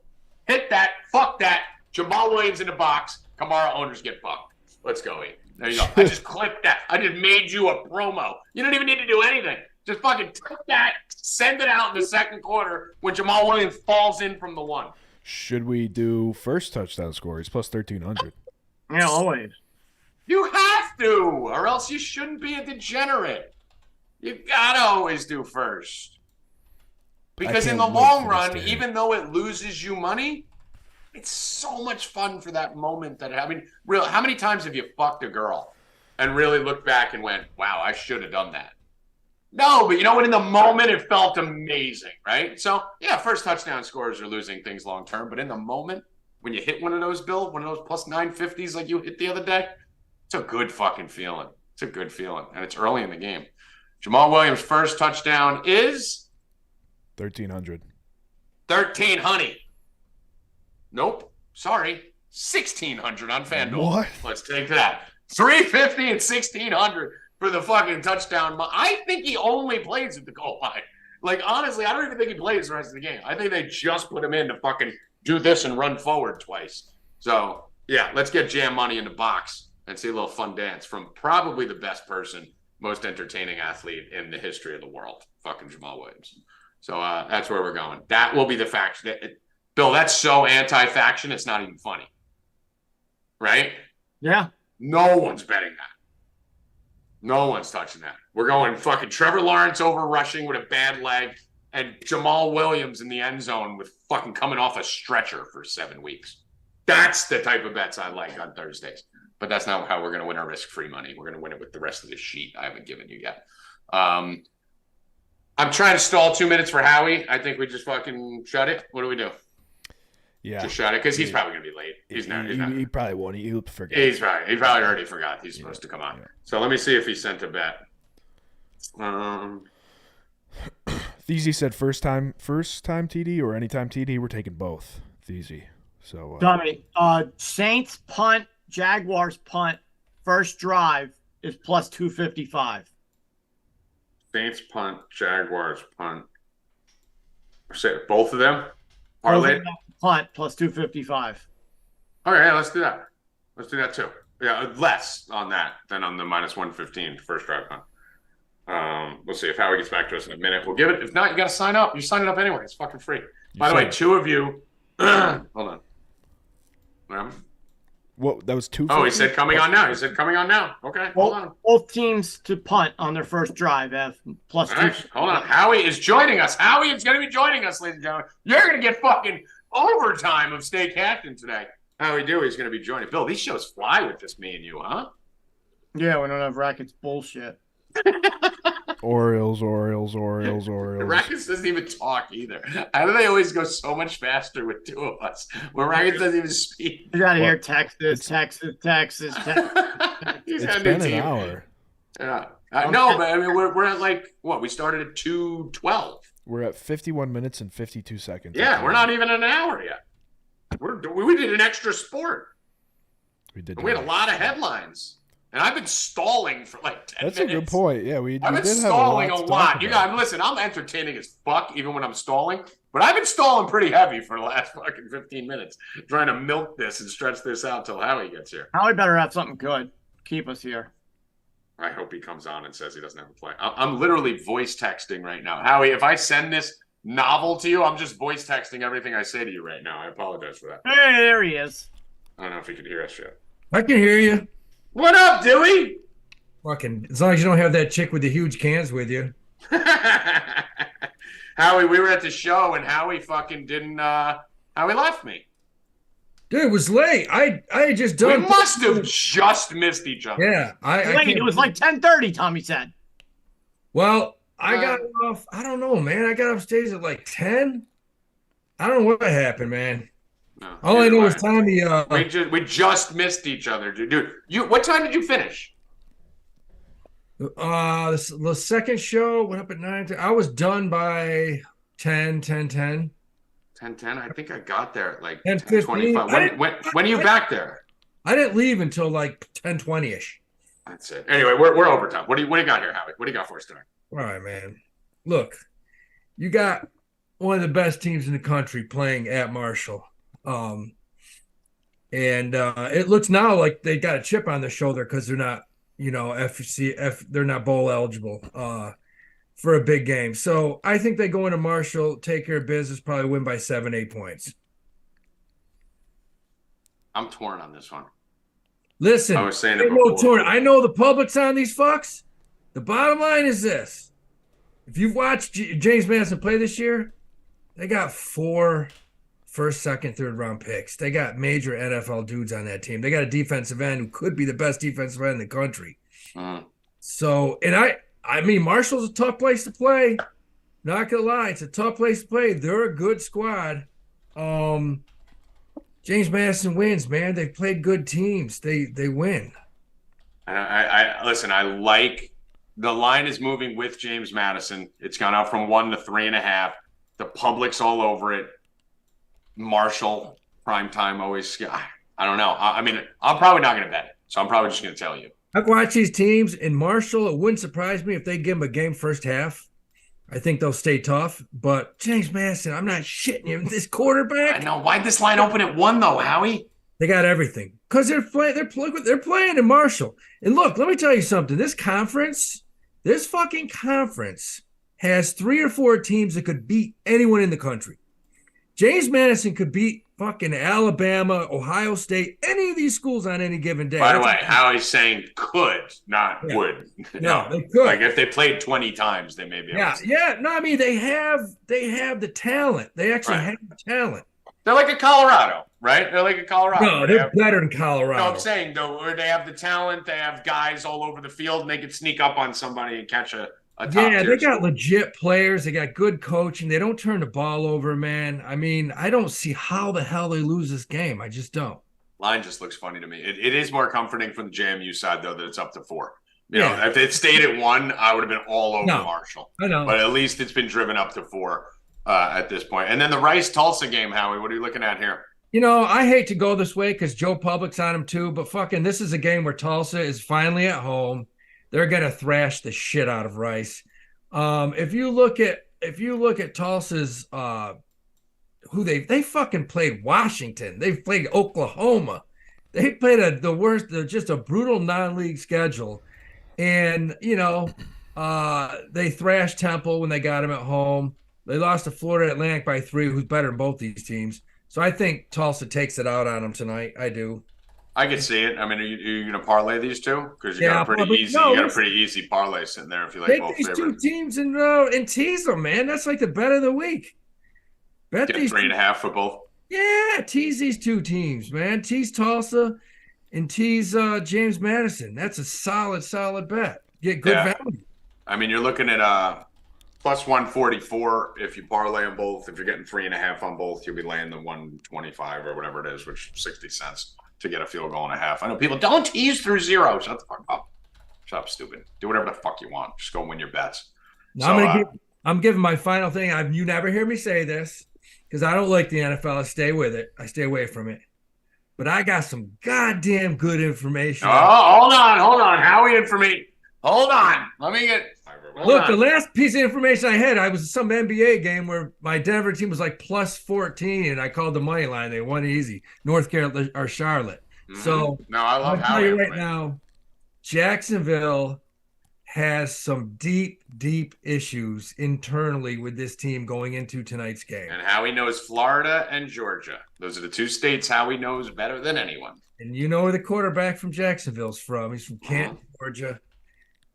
Hit that. Fuck that. Jamal Williams in the box. Kamara owners get fucked. Let's go, E. There you go. I just clipped that. I just made you a promo. You don't even need to do anything. Just fucking take that, send it out in the second quarter when Jamal Williams falls in from the one. Should we do first touchdown score? He's plus 1,300. Yeah, always. You have to, or else you shouldn't be a degenerate. You gotta always do first. Because in the long run, even though it loses you money, it's so much fun for that moment. How many times have you fucked a girl and really looked back and went, wow, I should have done that? No, but you know what? In the moment, it felt amazing, right? So, yeah, first touchdown scores are losing things long term. But in the moment, when you hit one of those, Bill, one of those plus 950s like you hit the other day, it's a good fucking feeling. It's a good feeling. And it's early in the game. Jamal Williams' first touchdown is? 1,300. 1,300. Nope. Sorry. 1,600 on FanDuel. What? Let's take that. 350 and 1,600. For the fucking touchdown. I think he only plays at the goal line. Like, honestly, I don't even think he plays the rest of the game. I think they just put him in to fucking do this and run forward twice. So, yeah, let's get jam money in the box and see a little fun dance from probably the best person most entertaining athlete in the history of the world, fucking Jamal Williams. So that's where we're going. That will be the faction. Bill, that's so anti-faction, it's not even funny. Right? Yeah. No one's betting that. No one's touching that. We're going fucking Trevor Lawrence over rushing with a bad leg and Jamal Williams in the end zone with fucking coming off a stretcher for 7 weeks. That's the type of bets I like on Thursdays. But that's not how we're going to win our risk-free money. We're going to win it with the rest of the sheet I haven't given you yet. I'm trying to stall 2 minutes for Howie. I think we just fucking shut it. What do we do? Yeah. Just shut it because he's probably going to be late. He's not. He probably won't. He'll forget. He probably already forgot he's supposed to come on. Yeah. So let me see if he sent a bet. Theezy said first time TD or anytime TD. We're taking both. Theezy. So Tommy, Saints punt, Jaguars punt, first drive is plus 255. Saints punt, Jaguars punt. Say both of them. Parlay punt plus 255. All right, let's do that. Let's do that too. Yeah, less on that than on the minus 115 first drive punt. We'll see if Howie gets back to us in a minute. We'll give it. If not, you got to sign up. You're signing up anyway. It's fucking free. By the way, two of you. Hold on. What? That was 2. Oh, he said coming on now. He said coming on now. Okay, hold on. Both teams to punt on their first drive have plus 2. Right, hold on. Howie is joining us. Howie is going to be joining us, ladies and gentlemen. You're going to get fucking overtime of Stay Cashin today. Howie Dewey is going to be joining. Bill, these shows fly with just me and you, huh? Yeah, we don't have Rackets bullshit. Orioles. Rackets doesn't even talk either. How do they always go so much faster with two of us? Where Rackets doesn't even speak. You gotta hear Texas. It's been an hour. Yeah. No, but I mean we're at like what? We started at 2:12. We're at 51 minutes and 52 seconds. Yeah, we're not even an hour yet. We did an extra sport. We did. We had a lot of headlines. And I've been stalling for like 10 minutes. That's a good point. Yeah, I've been stalling a lot. You guys, listen, I'm entertaining as fuck even when I'm stalling. But I've been stalling pretty heavy for the last fucking 15 minutes, trying to milk this and stretch this out till Howie gets here. Howie better have something good. Keep us here. I hope he comes on and says he doesn't have a play. I'm literally voice texting right now. Howie, if I send this novel to you, I'm just voice texting everything I say to you right now. I apologize for that. Hey, there he is. I don't know if he could hear us yet. I can hear you. What up, Dewey? Fucking, as long as you don't have that chick with the huge cans with you. Howie, we were at the show and Howie fucking didn't, Howie left me. Dude, it was late. I had just done. We must have just missed each other. Yeah. Wait, it was like 10:30, Tommy said. Well, I got off. I don't know, man. I got upstairs at like 10. I don't know what happened, man. No, all I know is Tommy. We just missed each other, dude. What time did you finish? The second show went up at 9. I was done by 10. 10:10. I think I got there at like 10:25. When are you back there? I didn't leave until like 10:20ish. That's it. Anyway, we're overtime. What do you got here, Howie? What do you got for us tonight? All right, man. Look, you got one of the best teams in the country playing at Marshall. It looks now like they got a chip on their shoulder because they're not, they're not bowl eligible for a big game. So I think they go into Marshall, take care of business, probably win by 7-8 points. I'm torn on this one. Listen, I was saying it before. Torn. I know the public's on these fucks. The bottom line is this: if you've watched James Madison play this year, they got 4 first, second, third round picks. They got major NFL dudes on that team. They got a defensive end who could be the best defensive end in the country. So, and I mean, Marshall's a tough place to play. Not gonna lie, it's a tough place to play. They're a good squad. James Madison wins, man. They played good teams. They win. I listen. I like the line is moving with James Madison. It's gone up from 1 to 3.5. The public's all over it. Marshall, prime time, always. I don't know. I mean, I'm probably not going to bet it, so I'm probably just going to tell you. I've watched these teams in Marshall. It wouldn't surprise me if they give them a game first half. I think they'll stay tough. But James Madison, I'm not shitting you. This quarterback. I know. Why'd this line open at 1 though, Howie? They got everything because they're playing in Marshall. And look, let me tell you something. This conference This fucking conference has 3 or 4 teams that could beat anyone in the country. James Madison could beat fucking Alabama, Ohio State, any of these schools on any given day. By the way, Howie's saying could, not would. No, they could. Like if they played 20 times, they may be able to. Yeah. No, I mean they have the talent. They actually have the talent. They're like a Colorado, right? They're like a Colorado. No, they're better than Colorado. No, I'm saying though, where they have the talent, they have guys all over the field, and they can sneak up on somebody and catch a top they got school. legit players. They got good coaching. They don't turn the ball over, man. I mean, I don't see how the hell they lose this game. I just don't. Line just looks funny to me. It is more comforting from the JMU side, though, that it's up to 4. You know, if it stayed at 1, I would have been all over Marshall. I know. But at least it's been driven up to 4 at this point. And then the Rice-Tulsa game, Howie, what are you looking at here? You know, I hate to go this way because Joe Public's on him too, but fucking this is a game where Tulsa is finally at home. They're gonna thrash the shit out of Rice. If you look at Tulsa's who they fucking played Washington, they've played Oklahoma, they played the worst, just a brutal non-league schedule, and you know, they thrashed Temple when they got him at home. They lost to Florida Atlantic by 3, who's better than both these teams. So I think Tulsa takes it out on them tonight. I do. I could see it. I mean, are you going to parlay these two? Because you got a pretty easy. You got a pretty easy parlay sitting there if you like both these favorites. 2 teams and tease them, man. That's like the bet of the week. Bet Get these 3.5 for both. Yeah, tease these 2 teams, man. Tease Tulsa and tease James Madison. That's a solid bet. Get good value. I mean, you're looking at plus 144 if you parlay them both. If you're getting 3.5 on both, you'll be laying the 125 or whatever it is, which is 60 cents to get a field goal and a half. I know people don't tease through 0. Shut the fuck up. Shut up, stupid. Do whatever the fuck you want. Just go win your bets. Now, I'm giving my final thing. You never hear me say this because I don't like the NFL. I stay with it. I stay away from it. But I got some goddamn good information. Oh, hold on. Howie information. Hold on. Let me get. Look, the last piece of information I had, I was at some NBA game where my Denver team was like plus 14, and I called the money line. They won easy. North Carolina or Charlotte. Mm-hmm. So no, I love I'll tell you right now, Jacksonville has some deep issues internally with this team going into tonight's game. And Howie knows Florida and Georgia. Those are the 2 states Howie knows better than anyone. And you know where the quarterback from Jacksonville's from. He's from Canton, Georgia.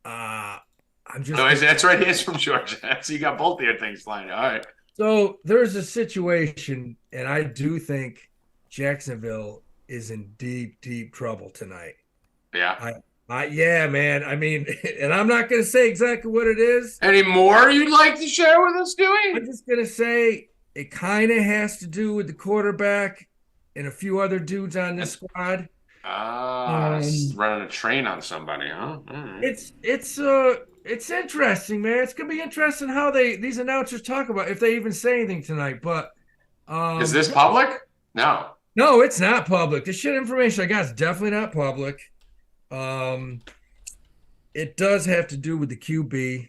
That's right. He is from Georgia. So you got both of your things flying. All right. So there's a situation, and I do think Jacksonville is in deep trouble tonight. Yeah. Yeah, man. I mean, and I'm not going to say exactly what it is. Any more you'd like to share with us, Dewey? I'm just going to say it kind of has to do with the quarterback and a few other dudes on this squad. Running a train on somebody, huh? It's interesting, man. It's gonna be interesting how these announcers talk about if they even say anything tonight. But is this public? No, it's not public. The shit information I got is definitely not public. It does have to do with the QB.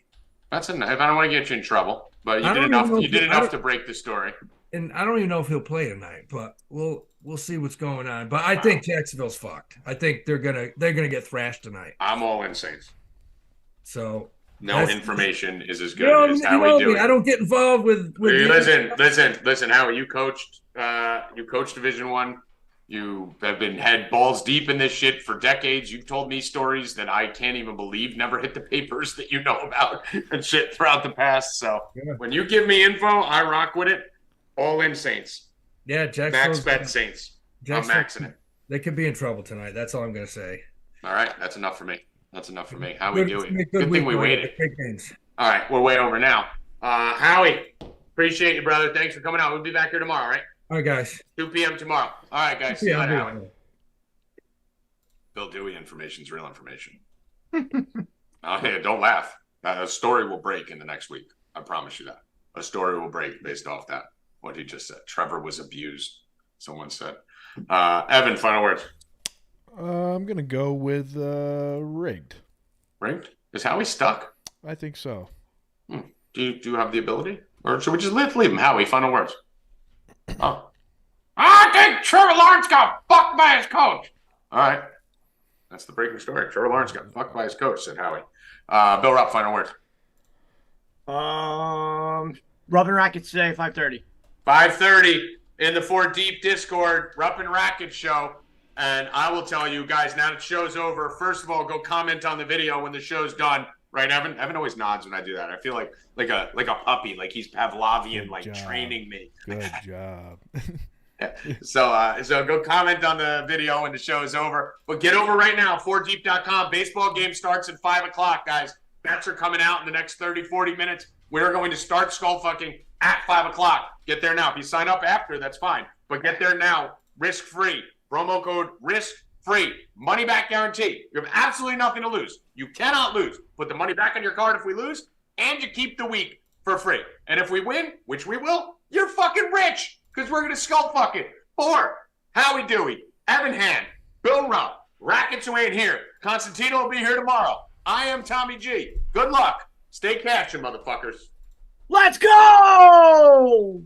That's enough. I don't want to get you in trouble, but you did enough. You did enough to break the story. And I don't even know if he'll play tonight, but we'll see what's going on. But I think Jacksonville's fucked. I think they're gonna get thrashed tonight. I'm all in, Saints. So no information is as good as how we do it. I don't get involved with listen, Howie, you coached Division I. You have been head balls deep in this shit for decades. You've told me stories that I can't even believe never hit the papers that you know about and shit throughout the past. So when you give me info, I rock with it. All in, Saints. Yeah, Max bet Saints. I'm maxing it. They could be in trouble tonight. That's all I'm going to say. All right, that's enough for me. How we doing? Good thing we waited. All right, we're way over now. Howie, appreciate you, brother. Thanks for coming out. We'll be back here tomorrow, right? All right, guys. 2 p.m. tomorrow. All right, guys. See you later, Howie. Bill Dewey information's real information. Hey, don't laugh. A story will break in the next week. I promise you that. A story will break based off that. What he just said. Trevor was abused, someone said. Evan, final words. I'm going to go with rigged. Rigged? Is Howie stuck? I think so. Do you have the ability? Or should we just leave him? Howie, final words. Oh. I think Trevor Lawrence got fucked by his coach. All right. That's the breaking story. Trevor Lawrence got fucked by his coach, said Howie. Bill Rupp, final word. Rupp and Rackets today, 5:30. 5:30 in the 4 Deep Discord, Rupp and Rackets show. And I will tell you guys, now that the show's over, first of all, go comment on the video when the show's done. Right, Evan? Evan always nods when I do that. I feel like a puppy, like he's Pavlovian, Good like job. training me. Good job. So go comment on the video when the show is over. But get over right now, 4deep.com. Baseball game starts at 5 o'clock, guys. Bets are coming out in the next 30, 40 minutes. We're going to start skull fucking at 5 o'clock. Get there now. If you sign up after, that's fine. But get there now. Risk-free. Promo code risk-free. Money back guarantee. You have absolutely nothing to lose. You cannot lose. Put the money back on your card if we lose, and you keep the week for free. And if we win, which we will, you're fucking rich, because we're going to skull fuck it. For Howie Dewey, Evan Hand, Bill Rupp, Rackets who ain't here. Constantino will be here tomorrow. I am Tommy G. Good luck. Stay cashin', motherfuckers. Let's go!